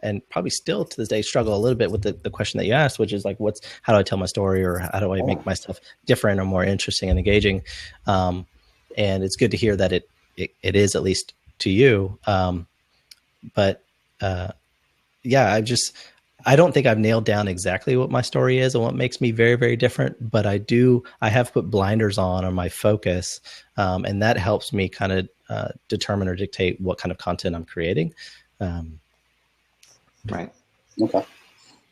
and probably still to this day struggle a little bit with the question that you asked, which is like, how do I tell my story, or how do I make myself different or more interesting and engaging? And it's good to hear that it is, at least to you. But I don't think I've nailed down exactly what my story is and what makes me very, very different, but I have put blinders on my focus. And that helps me kind of determine or dictate what kind of content I'm creating. Right. Okay.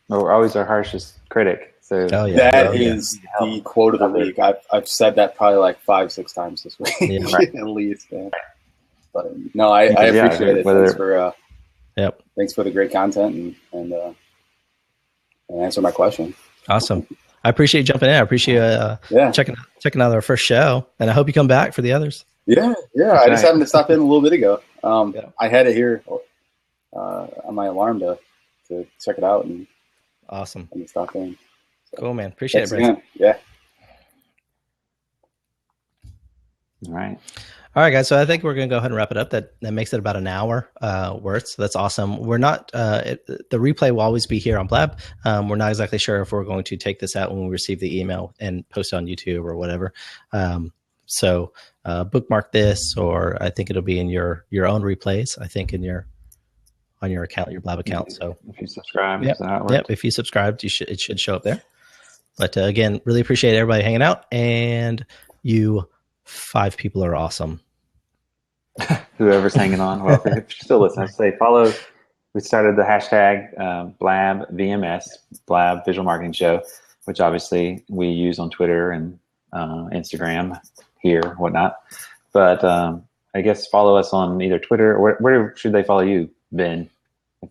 Well, we're always our harshest critic. So that is the quote of the week. I've said that probably like 5-6 times this week, at least. Man. But no, I appreciate it. Thanks for the great content and answer my question. Awesome. I appreciate you jumping in. I appreciate checking out our first show, and I hope you come back for the others. Yeah. I just happened to stop in a little bit ago. I had it here on my alarm to check it out and awesome. And stop in. So, cool, man. Appreciate it, Brandon. Yeah. All right, guys. So I think we're going to go ahead and wrap it up. That makes it about an hour worth. So that's awesome. We're not the replay will always be here on Blab. We're not exactly sure if we're going to take this out when we receive the email and post it on YouTube or whatever. So bookmark this, or I think it'll be in your own replays. I think on your account, your Blab account. So if you subscribe, if you subscribed, it should show up there. But again, really appreciate everybody hanging out, and you 5 people are awesome. Whoever's hanging on. Well, if you're still listening, say follow. We started the hashtag Blab VMS, Blab Visual Marketing Show, which obviously we use on Twitter and Instagram here, whatnot. But I guess follow us on either Twitter or where should they follow you, Ben?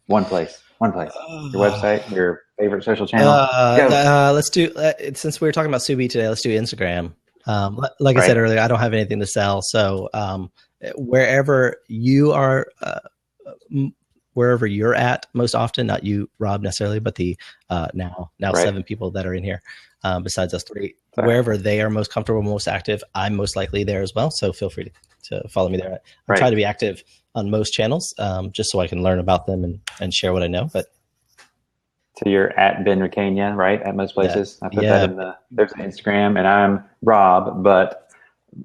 One place. Your website, your favorite social channel. Let's do since we were talking about Subi today. Let's do Instagram. Like I said earlier, I don't have anything to sell, so wherever you are, wherever you're at, most often, not you, Rob, necessarily, but the now 7 people that are in here, besides us 3, wherever they are most comfortable, most active, I'm most likely there as well. So feel free to follow me there. I try to be active on most channels, just so I can learn about them and share what I know. But so you're at Ben Requena, right? At most places. I put that in there's an Instagram, and I'm Rob, but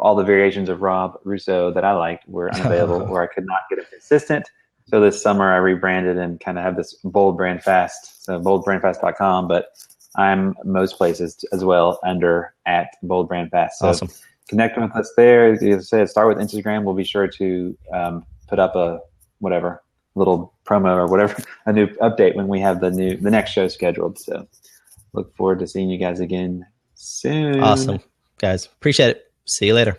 all the variations of Rob Russo that I liked were unavailable or I could not get a consistent. So this summer I rebranded and kind of have this Bold Brand Fast, so boldbrandfast.com, but I'm most places as well under at Bold Brand Fast. So awesome. Connect with us there. As I said, start with Instagram. We'll be sure to put up a little promo or whatever, a new update when we have the next show scheduled. So look forward to seeing you guys again soon. Awesome, guys. Appreciate it. See you later.